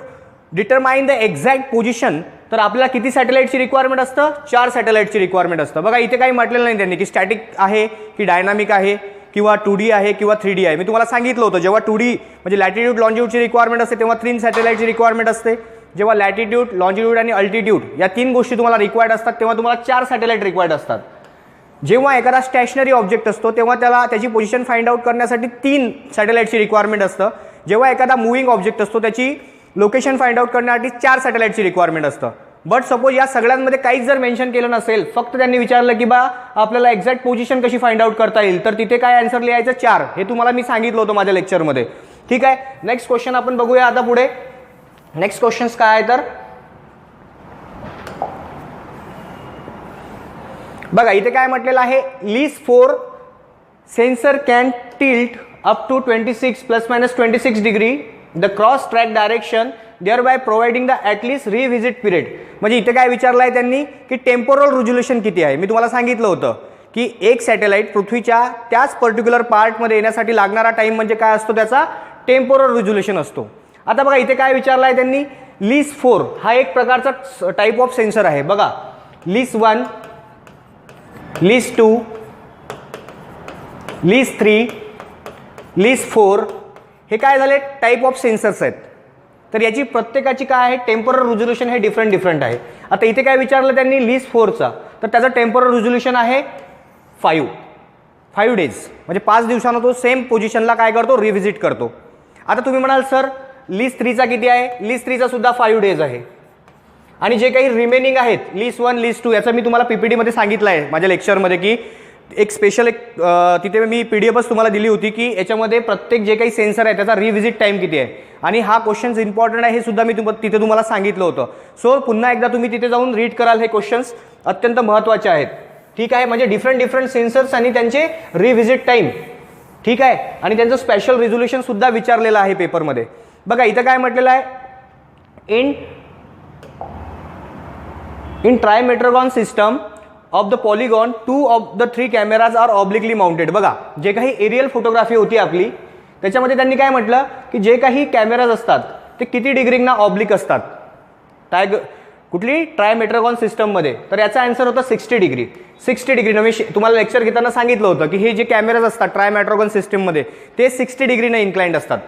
determine the exact position, तर आपल्याला किती सॅटेलाइटची रिक्वायरमेंट असतं, 4 सॅटेलाइटची रिक्वायरमेंट असतं. बघा इथे काही म्हटलेलं नाही त्यांनी की स्टॅटिक आहे की डायनामिक आहे किंवा 2D आहे किंवा 3D आहे. मी तुम्हाला सांगितलं होतं जेव्हा 2D म्हणजे लॅटिट्यूड लॉन्जिट्यूडची रिक्वायरमेंट असते तेव्हा 3 सॅटेलाइटची रिक्वायरमेंट असते. जेव्हा लॅटिट्यूड लॉन्जिट्यूड आणि अल्टिट्यूड या 3 गोष्टी तुम्हाला रिक्वायर्ड असतात तेव्हा तुम्हाला 4 सॅटेलाइट रिक्वायर्ड असतात. जेव्हा एखादा स्टॅशनरी ऑब्जेक्ट असतो तेव्हा त्याला त्याची पोझिशन फाइंड आउट करण्यासाठी 3 सॅटेलाइटची रिक्वायरमेंट असतं. जेव्हा एखादा मूव्हिंग ऑब्जेक्ट असतो त्याची लोकेशन फाइंड आउट करण्यासाठी 4 सॅटेलाइटची रिक्वायरमेंट असतं. बट सपोज या सगळ्यांमध्ये काहीच जर मेन्शन केलं नसेल, फक्त त्यांनी विचारलं की बा आपल्याला एक्झॅक्ट पोझिशन कशी फाइंड आउट करता येईल, तर तिथे काय आन्सर लिहायचं 4. हे तुम्हाला मी सांगितलं होतं माझ्या लेक्चरमध्ये. ठीक आहे, नेक्स्ट क्वेश्चन आपण बघूया आता पुढे. नेक्स्ट क्वेश्चन्स काय आहे तर बघा इथे काय म्हटलेलं आहे, least 4 sensor can tilt up to 26 ±26 degree the cross track direction there providing the at least revisit period. म्हणजे इथे काय विचारलं आहे त्यांनी की टेम्पोरल रिझोल्युशन किती आहे. मी तुम्हाला सांगितलं होतं की एक सॅटेलाइट पृथ्वीच्या त्याच पर्टिक्युलर पार्टमध्ये येण्यासाठी लागणारा टाइम म्हणजे काय असतो, त्याचा टेम्पोरल रिझोल्युशन असतो. आता बघा इथे काय विचारलं आहे त्यांनी, लीस्ट 4 हा एक प्रकारचा टाईप ऑफ सेन्सर आहे. बघा लीस्ट 1, लीस्ट 2, लीस्ट 3, लीस्ट 4 हे काय झाले टाईप ऑफ सेन्सर्स आहेत. तर याची प्रत्येकाची काय आहे टेम्पोरल रिझोल्युशन हे डिफरंट आहे. आता इथे काय विचारलं त्यांनी लीस्ट 4चा, तर त्याचं टेम्पोरल रिझोल्युशन आहे 5 डेज, म्हणजे 5 दिवसानं तो सेम पोझिशनला काय करतो, रिव्हिजिट करतो. आता तुम्ही म्हणाल सर लीस्ट 3चा किती आहे, लीस्ट 3चा सुद्धा 5 डेज आहे. आणि जे काही रिमेनिंग आहेत लीस्ट 1, लीस्ट 2 याचं मी तुम्हाला PPT मध्ये सांगितलं आहे माझ्या लेक्चरमध्ये की एक स्पेशल तिथे मी PDF तुम्हाला दिली होती की याच्यामध्ये प्रत्येक जे काही सेन्सर आहे त्याचा रिव्हिजिट टाइम किती आहे. आणि हा क्वेश्चन्स इम्पॉर्टंट आहे हे सुद्धा मी तिथे तुम्हाला सांगितलं होतं. सो पुन्हा एकदा तुम्ही तिथे जाऊन रीड कराल, हे क्वेश्चन्स अत्यंत महत्त्वाचे आहेत. ठीक आहे, म्हणजे डिफरंट सेन्सर्स आणि त्यांचे रिव्हिजिट टाइम. ठीक आहे, आणि त्यांचं स्पेशल रिझोल्युशन सुद्धा विचारलेलं आहे पेपरमध्ये. बघा इथं काय म्हटलेलं आहे, in trimetrogon system of the polygon 2 of the 3 cameras are obliquely mounted. बघा जे काही एरियल फोटोग्राफी होती आपली त्याच्यामध्ये त्यांनी काय म्हटलं की जे काही कॅमेराज असतात ते किती डिग्रींना ऑब्लिक असतात कुठली ट्रायमेट्रोगॉन सिस्टममध्ये, तर याचा आन्सर होता 60 डिग्री. 60 डिग्री मी तुम्हाला लेक्चर घेताना सांगितलं होतं की हे जे कॅमेराज असतात ट्रायमेट्रोगॉन सिस्टममध्ये ते 60 डिग्रीने इन्क्लाइंड असतात.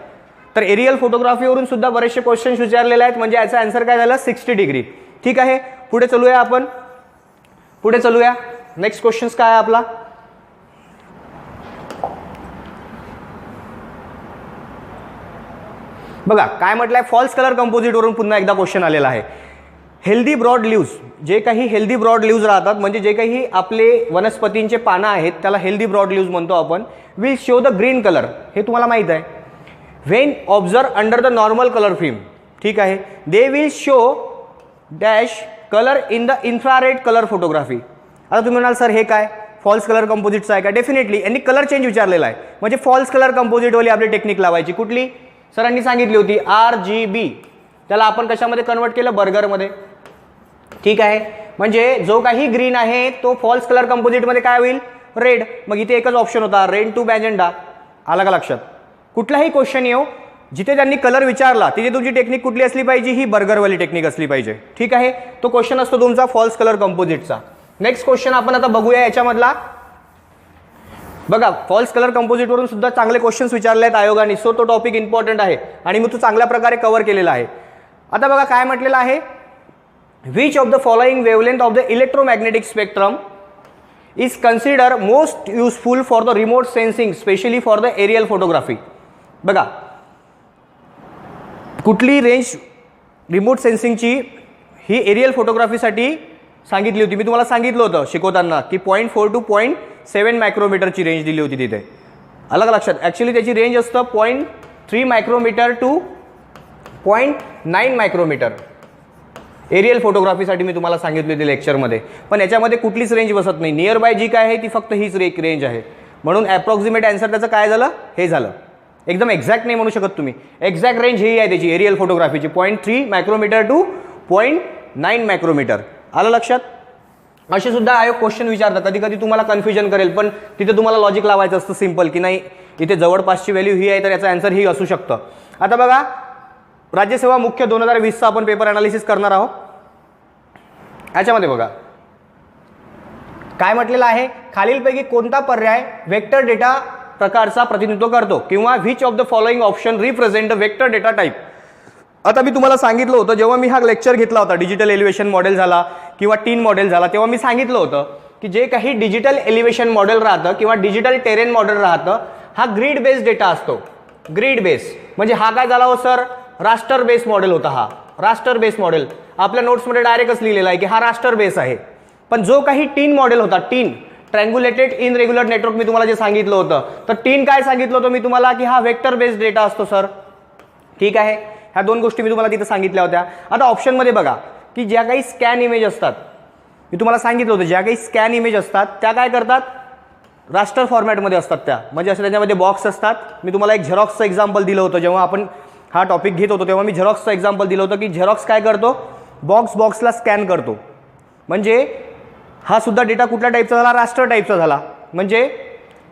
तर एरियल फोटोग्राफीवरून सुद्धा बरेचसे क्वेश्चन्स विचारलेले आहेत, म्हणजे याचा आन्सर काय झाला 60 डिग्री. ठीक आहे, पुढे चलूया आपण, पुढे चलूया. नेक्स्ट क्वेश्चन्स काय आहे आपला, बघा काय म्हटलंय, फॉल्स कलर कंपोजिट वरून पुन्हा एकदा क्वेश्चन आलेला आहे. हेल्दी ब्रॉड लिव्ज, जे काही हेल्दी ब्रॉड लिव्ज राहतात म्हणजे जे काही आपले वनस्पतींचे पानं आहेत त्याला हेल्दी ब्रॉड लिव्ज म्हणतो आपण, will show the green colour. हे तुम्हाला माहित आहे. When observe under the normal colour film. ठीक आहे, they will show dash colour in the infrared colour photography. आता तुम्ही म्हणाल सर हे काय फॉल्स कलर कंपोजिटचं आहे का. डेफिनेटली यांनी कलर चेंज विचारलेला आहे, म्हणजे फॉल्स कलर कंपोजिटवाली आपली टेक्निक लावायची. कुठली सरांनी सांगितली होती RGB, त्याला आपण कशामध्ये कन्वर्ट केलं, बर्गरमध्ये. ठीक आहे, म्हणजे जो काही ग्रीन आहे तो फॉल्स कलर कंपोजिटमध्ये काय होईल, रेड. मग इथे एकच ऑप्शन होता, रेड टू मॅजेंडा. आला का लक्षात. कुठलाही क्वेश्चन येऊ जिथे त्यांनी कलर विचारला तिथे तुमची टेक्निक कुठली असली पाहिजे, ही बर्गरवाली टेक्निक असली पाहिजे. ठीक आहे, तो क्वेश्चन असतो तुमचा फॉल्स कलर कंपोजिटचा. नेक्स्ट क्वेश्चन आपण आता बघूया याच्यामधला. बघा फॉल्स कलर कंपोजिट वरून सुद्धा चांगले क्वेश्चन्स विचारले आहेत आयोगाने. सो तो टॉपिक इम्पॉर्टंट आहे आणि मी तो चांगल्या प्रकारे कव्हर केलेला आहे. आता बघा काय म्हटलेलं आहे, which of the following wavelength of the electromagnetic spectrum is consider most useful for the remote sensing specially for the aerial photography. बघा कुठली रेंज रिमोट सेन्सिंगची ही एरियल फोटोग्राफीसाठी सांगितली होती. मी तुम्हाला सांगितलं होतं शिकवताना की 0.4 to 0.7 मायक्रोमीटरची रेंज दिली होती तिथे. आलं का लक्षात. ॲक्च्युली त्याची रेंज असतं 0.3 मायक्रोमीटर टू 0.9 मायक्रोमीटर एरियल फोटोग्राफीसाठी मी तुम्हाला सांगितली होती लेक्चरमध्ये. पण याच्यामध्ये कुठलीच रेंज बसत नाही. नियर बाय जी काय आहे ती फक्त हीच रेंज आहे. म्हणून ॲप्रॉक्सिमेट आन्सर त्याचं काय झालं, हे झालं. एकदम एक्झॅक्ट नाही म्हणू शकत तुम्ही, एक्झॅक्ट रेंज ही आहे त्याची एरियल फोटोग्राफीची 0.3 मायक्रोमीटर टू 0.9 मायक्रोमीटर. आलं लक्षात. असे सुद्धा आयोग क्वेश्चन विचारतात, कधी कधी तुम्हाला कन्फ्युजन करेल, पण तिथे तुम्हाला लॉजिक लावायचं असतं सिम्पल, की नाही इथे जवळपासची व्हॅल्यू ही आहे तर याचं आन्सर ही असू शकतं. आता बघा राज्यसेवा मुख्य 2020चा आपण पेपर अनालिसिस करणार आहोत. याच्यामध्ये बघा काय म्हटलेलं आहे, खालीलपैकी कोणता पर्याय वेक्टर डेटा प्रकारचा प्रतिनिधित्व करतो किंवा which of the following option represent the vector data type. आता मी तुम्हाला सांगितलं होतं जेव्हा मी हा लेक्चर घेतला होता, डिजिटल एलिव्हेशन मॉडेल झाला किंवा टीन मॉडेल झाला, तेव्हा मी सांगितलं होतं की जे काही डिजिटल एलिव्हेशन मॉडेल राहतं किंवा डिजिटल टेरेन मॉडेल राहतं हा ग्रीड बेस्ड डेटा असतो. ग्रीड बेस म्हणजे हा काय झाला हो सर, रास्टर बेस मॉडेल होता. हा रास्टर बेस मॉडेल आपल्या नोट्समध्ये डायरेक्टच लिहिलेला आहे की हा रास्टर बेस आहे. पण जो काही टीन मॉडेल होता, टीन ट्रँग्युलेटेड इन रेग्युलर नेटवर्क, मी तुम्हाला जे सांगितलं होतं, तर टीन काय सांगितलं होतं मी तुम्हाला की हा वेक्टर बेस्ड डेटा असतो सर. ठीक आहे, ह्या दोन गोष्टी मी तुम्हाला तिथे सांगितल्या होत्या. आता ऑप्शनमध्ये बघा की ज्या काही स्कॅन इमेज असतात, मी तुम्हाला सांगितलं होतं ज्या काही स्कॅन इमेज असतात त्या काय करतात, रास्टर फॉर्मॅटमध्ये असतात त्या, म्हणजे असं त्याच्यामध्ये बॉक्स असतात. मी तुम्हाला एक झेरॉक्सचं एक्झाम्पल दिलं होतं जेव्हा आपण हा टॉपिक घेत होतो, तेव्हा मी झेरॉक्सचं एक्झाम्पल दिलं होतं की झेरॉक्स काय करतो, बॉक्सला स्कॅन करतो. म्हणजे हा सुद्धा डेटा कुठल्या टाईपचा झाला, रास्टर टाईपचा झाला. म्हणजे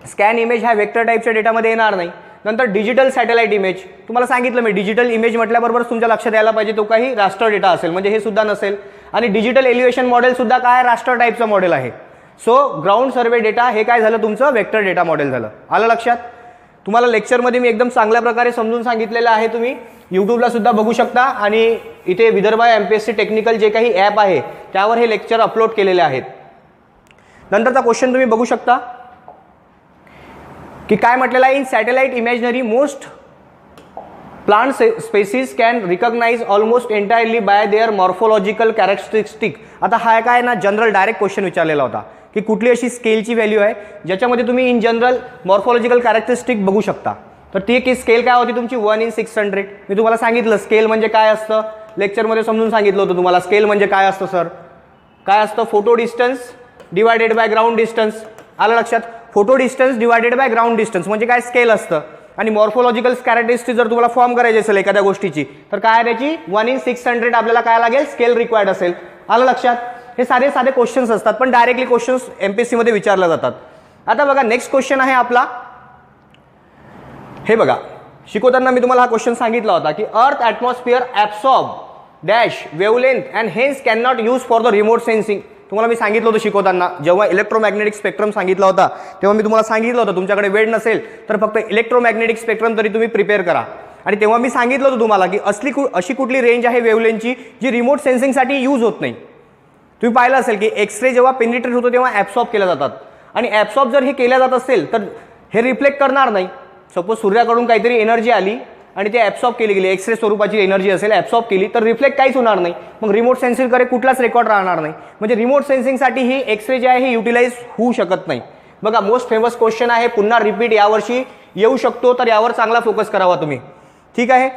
स्कॅन इमेज ह्या वेक्टर टाईपच्या डेटामध्ये येणार नाही. नंतर डिजिटल सॅटेलाइट इमेज, तुम्हाला सांगितलं मी डिजिटल इमेज म्हटल्याबरोबरच तुमच्या लक्षात यायला पाहिजे तो काही रास्टर डेटा असेल, म्हणजे हे सुद्धा नसेल. आणि डिजिटल एलिव्हेशन मॉडेल सुद्धा काय रास्टर टाईपचं मॉडेल आहे. सो ग्राउंड सर्वे डेटा हे काय झालं, तुमचं वेक्टर डेटा मॉडेल झालं. आलं लक्षात. तुम्हाला लेक्चरमध्ये मी एकदम चांगल्या प्रकारे समजून सांगितलेलं आहे, तुम्ही यूट्यूबला सुद्धा बघू शकता आणि इथे विदर्भ MPSC टेक्निकल जे काही ॲप आहे त्यावर हे लेक्चर अपलोड केलेले आहेत. नंतरचा क्वेश्चन तुम्ही बघू शकता की काय म्हटलेलं आहे, in satellite imaginary most plant species can recognize almost entirely by their morphological characteristic. आता हा काय ना जनरल डायरेक्ट क्वेश्चन विचारलेला होता की कुठली अशी स्केलची व्हॅल्यू आहे ज्याच्यामध्ये तुम्ही इन जनरल मॉर्फोलॉजिकल कॅरेक्टरिस्टिक बघू शकता. तर ती की स्केल काय होती तुमची 1/600. मी तुम्हाला सांगितलं स्केल म्हणजे काय असतं, लेक्चरमध्ये समजून सांगितलं होतं तुम्हाला स्केल म्हणजे काय असतं सर. काय असतं, photo distance divided bye ground distance. आलं लक्षात. Photo distance divided bye ground distance म्हणजे काय स्केल असतं. आणि मॉर्फोलॉजिकल कॅरेक्टरिस्टिक जर तुम्हाला फॉर्म करायची असेल एखाद्या गोष्टीची तर काय त्याची 1/600 आपल्याला काय लागेल, स्केल रिक्वायर्ड असेल. आलं लक्षात. हे साधे साधे क्वेश्चन्स असतात पण डायरेक्टली क्वेश्चन्स MPSC मध्ये विचारले जातात. आता बघा नेक्स्ट क्वेश्चन आहे आपला. हे बघा शिकवताना मी तुम्हाला हा क्वेश्चन सांगितला होता की earth atmosphere absorb dash wavelength and hence can not use for the remote sensing. तुम्हाला मी सांगितलं होतं शिकवताना, जेव्हा इलेक्ट्रोमॅग्नेटिक स्पेक्ट्रम सांगितला होता तेव्हा मी तुम्हाला सांगितलं होतं तुमच्याकडे वेळ नसेल तर फक्त इलेक्ट्रोमॅग्नेटिक स्पेक्ट्रम तरी तुम्ही प्रिपेअर करा. आणि तेव्हा मी सांगितलं होतं तुम्हाला की अशी कुठली रेंज आहे वेवलेंथची जी रिमोट सेन्सिंगसाठी यूज होत नाही. तुम्ही पाहिलं असेल की एक्सरे जेव्हा पेनिट्रेट होतो तेव्हा ॲब्सॉर्ब केल्या जातात आणि ॲब्सॉर्ब जर हे केल्या जात असेल तर हे रिफ्लेक्ट करणार नाही. सपोज सूर्याकडून काहीतरी एनर्जी आली आणि ते ॲब्सॉर्ब केली गेली, एक्सरे स्वरूपाची एनर्जी असेल, ॲब्सॉर्ब केली तर रिफ्लेक्ट काहीच होणार नाही. मग रिमोट सेन्सिंगकडे कुठलाच रेकॉर्ड राहणार नाही. म्हणजे रिमोट सेन्सिंगसाठी ही एक्सरे जे आहे हे युटिलाइज होऊ शकत नाही. बघा मोस्ट फेमस क्वेश्चन आहे, पुन्हा रिपीट यावर्षी येऊ शकतो, तर यावर चांगला फोकस करावा तुम्ही. ठीक आहे.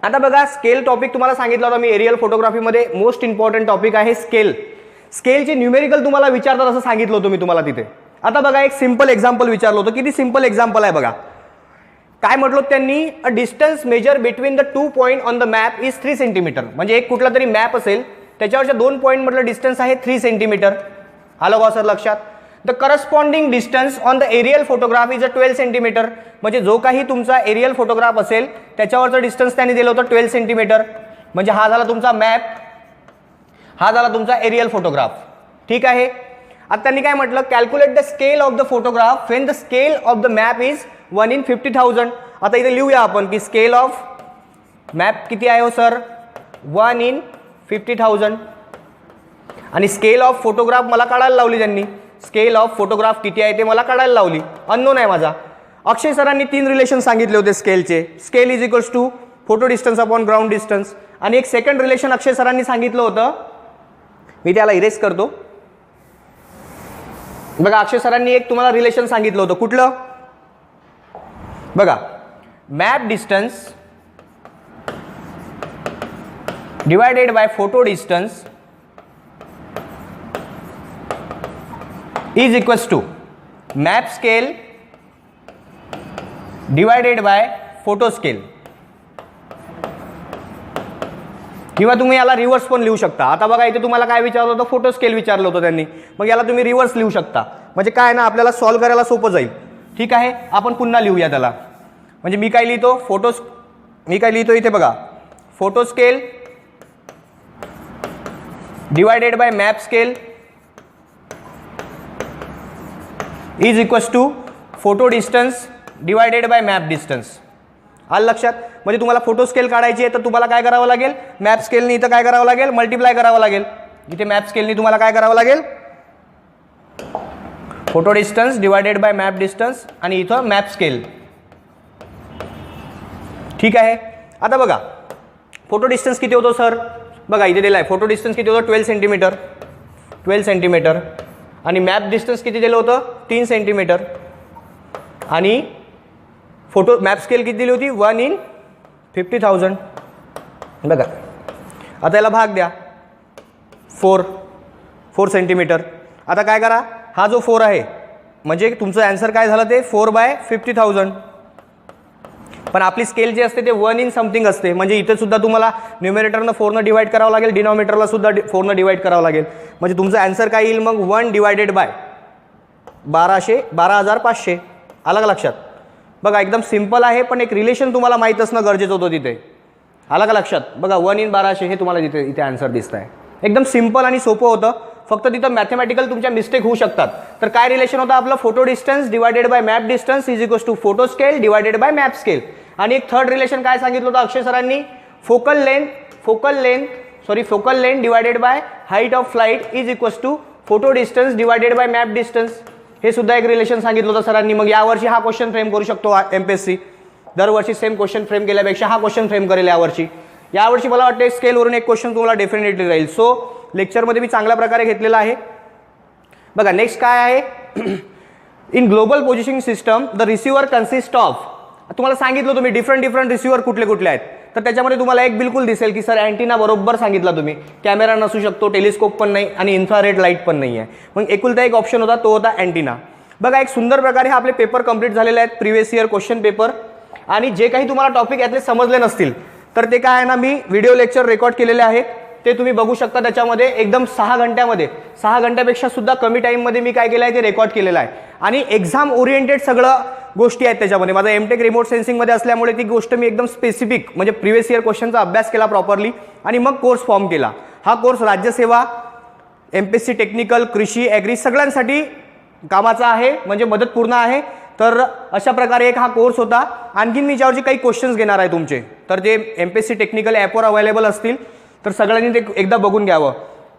आता बघा स्केल टॉपिक तुम्हाला सांगितलं होतं मी एरियल फोटोग्राफीमध्ये मोस्ट इम्पॉर्टंट टॉपिक आहे स्केल. स्केलचे न्यूमेरिकल तुम्हाला विचारतात असं सांगितलं होतं मी तुम्हाला तिथे. आता बघा एक सिंपल एक्झाम्पल विचारलं होतं, किती सिंपल एक्झाम्पल आहे बघा. काय म्हटलं त्यांनी, a distance measure between the 2 point on the map is 3 centimeter. म्हणजे एक कुठला तरी मॅप असेल त्याच्यावरच्या 2 पॉईंट मधलं डिस्टन्स आहे 3 सेंटीमीटर. आलं का सर लक्षात. The corresponding distance on the aerial photograph is 12 centimeter. म्हणजे जो काही तुमचा एरियल फोटोग्राफ असेल त्याच्यावरचं डिस्टन्स त्यांनी दिलं होतं 12 सेंटीमीटर. म्हणजे हा झाला तुमचा मॅप, हा झाला तुमचा एरियल फोटोग्राफ. ठीक आहे. आता त्यांनी काय म्हटलं, calculate the scale of the photograph when the scale of the map is 1/50,000. आता इथे लिहूया आपण की स्केल ऑफ मॅप किती आहे हो सर, 1/50,000. आणि स्केल ऑफ फोटोग्राफ मला काढायला लावली त्यांनी. स्केल ऑफ फोटोग्राफ किती आहे ते मला काढायला लावली, अननोन आहे माझा. अक्षय सरांनी 3 रिलेशन सांगितले होते स्केलचे. Scale is equals to photo distance upon ground distance. आणि एक सेकंड रिलेशन अक्षय सरांनी सांगितलं होतं, मी त्याला इरेज करतो. बघा अक्षय सरांनी एक तुम्हाला रिलेशन सांगितलं होतं, कुठलं बघा, map distance divided by photo distance is equals to map scale divided by photo scale, किंवा तुम्ही याला रिव्हर्स पण लिहू शकता. आता बघा इथे तुम्हाला काय विचारलं होतं, फोटो स्केल विचारलं होतं त्यांनी, मग याला तुम्ही रिव्हर्स लिहू शकता. म्हणजे काय ना आपल्याला सॉल्व्ह करायला सोपं जाईल. ठीक आहे, आपण पुन्हा लिहूया त्याला. म्हणजे मी काय लिहितो इथे बघा, photo scale divided by map scale is equals to photo distance divided by map distance. आलं लक्षात. म्हणजे तुम्हाला फोटो स्केल काढायची आहे तर तुम्हाला काय करावं लागेल, मॅप स्केलनी इथं काय करावं लागेल, मल्टिप्लाय करावं लागेल. इथे मॅप स्केलनी तुम्हाला काय करावं लागेल, photo distance divided by map distance, आणि इथं मॅप स्केल. ठीक आहे. आता बघा फोटो डिस्टन्स किती होतो सर, बघा इथे दिला आहे फोटो डिस्टन्स किती होतं 12 सेंटीमीटर, आणि मॅप डिस्टन्स किती दिलं होतं 3 सेंटीमीटर, आणि फोटो मॅप स्केल किती दिली होती 1/50,000. बघा आता याला भाग द्या, 4 सेंटीमीटर. आता काय करा, हा जो 4 आहे म्हणजे तुमचं आन्सर काय झालं ते 4/50,000. पण आपली स्केल जी असते ते 1 समथिंग असते. म्हणजे इथे सुद्धा तुम्हाला न्यूमरेटरनं 4 डिवाइड करावं लागेल, डिनॉमिनेटरला सुद्धा 4 डिवाइड करावं लागेल. म्हणजे तुमचं आन्सर काय येईल मग 1 डिवायडेड बाय 12,500. आलं का लक्षात. बघा एकदम सिम्पल आहे, पण एक रिलेशन तुम्हाला माहीत असणं गरजेचं होतं तिथे. आलं का लक्षात. बघा 1/1200 हे तुम्हाला इथे आन्सर दिसत आहे. एकदम सिम्पल आणि सोपं होतं. फक्त तिथं मॅथमॅटिकल तुमच्या मिस्टेक होऊ शकतात. तर काय रिलेशन होतं आपलं, photo distance divided by map distance is equals to photo scale divided by map scale. आणि एक थर्ड रिलेशन काय सांगितलं होतं अक्षय सरांनी, focal length divided by height of flight is equals to photo distance divided by map distance. हे सुद्धा एक relation सांगितलं होतं सरांनी. मग यावर्षी हा क्वेश्चन फ्रेम करू शकतो एमपीएससी. दरवर्षी सेम क्वेश्चन फ्रेम केल्यापेक्षा हा क्वेश्चन फ्रेम करेल यावर्षी मला वाटतं स्केलवरून एक क्वेश्चन तुम्हाला डेफिनेटली राहील. सो लेक्चरमध्ये मी चांगल्या प्रकारे घेतलेला आहे. बघा नेक्स्ट काय आहे, in global positioning system the receiver consist of, तुम्हाला सांगितलं तुम्ही डिफरंट रिसिव्हर कुठले आहेत. तर त्याच्यामध्ये तुम्हाला एक बिलकुल दिसेल की सर अँटीना बरोबर सांगितला तुम्ही, कॅमेरा नसू शकतो, टेलिस्कोप पण नाही, आणि इन्फ्रारेड लाईट पण नाही आहे. मग एकुलता एक ऑप्शन होता, तो होता अँटीना. बघा एक सुंदर प्रकारे हा आपले पेपर कंप्लीट झालेले आहेत, प्रिव्हियस इयर क्वेश्चन पेपर. आणि जे काही तुम्हाला टॉपिक यातले समजले नसतील तर ते काय आहे ना, मी व्हिडिओ लेक्चर रेकॉर्ड केलेले आहेत, ते तुम्ही बघू शकता. त्याच्यामध्ये एकदम 6 घंट्यापेक्षा सुद्धा कमी टाईममध्ये मी काय केलं आहे ते रेकॉर्ड केलेलं आहे. आणि एक्झाम ओरिएंटेड सगळं गोष्टी आहेत त्याच्यामध्ये. माझा एमटेक रिमोट सेन्सिंगमध्ये असल्यामुळे ती गोष्ट मी एकदम स्पेसिफिक म्हणजे प्रिव्हियस इयर क्वेश्चनचा अभ्यास केला प्रॉपरली, आणि मग कोर्स फॉर्म केला. हा कोर्स राज्यसेवा, एमपीएससी टेक्निकल, कृषी, ॲग्री सगळ्यांसाठी कामाचा आहे, म्हणजे मदतपूर्ण आहे. तर अशा प्रकारे एक हा कोर्स होता. आणखीन मी याच्यावरची काही क्वेश्चन्स घेणार आहे तुमचे, तर ते एमपीएससी टेक्निकल ॲपवर अवेलेबल असतील, तर सगळ्यांनी ते एकदा बघून घ्यावं.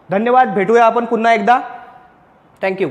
धन्यवाद. भेटूया आपण पुन्हा एकदा. थँक्यू.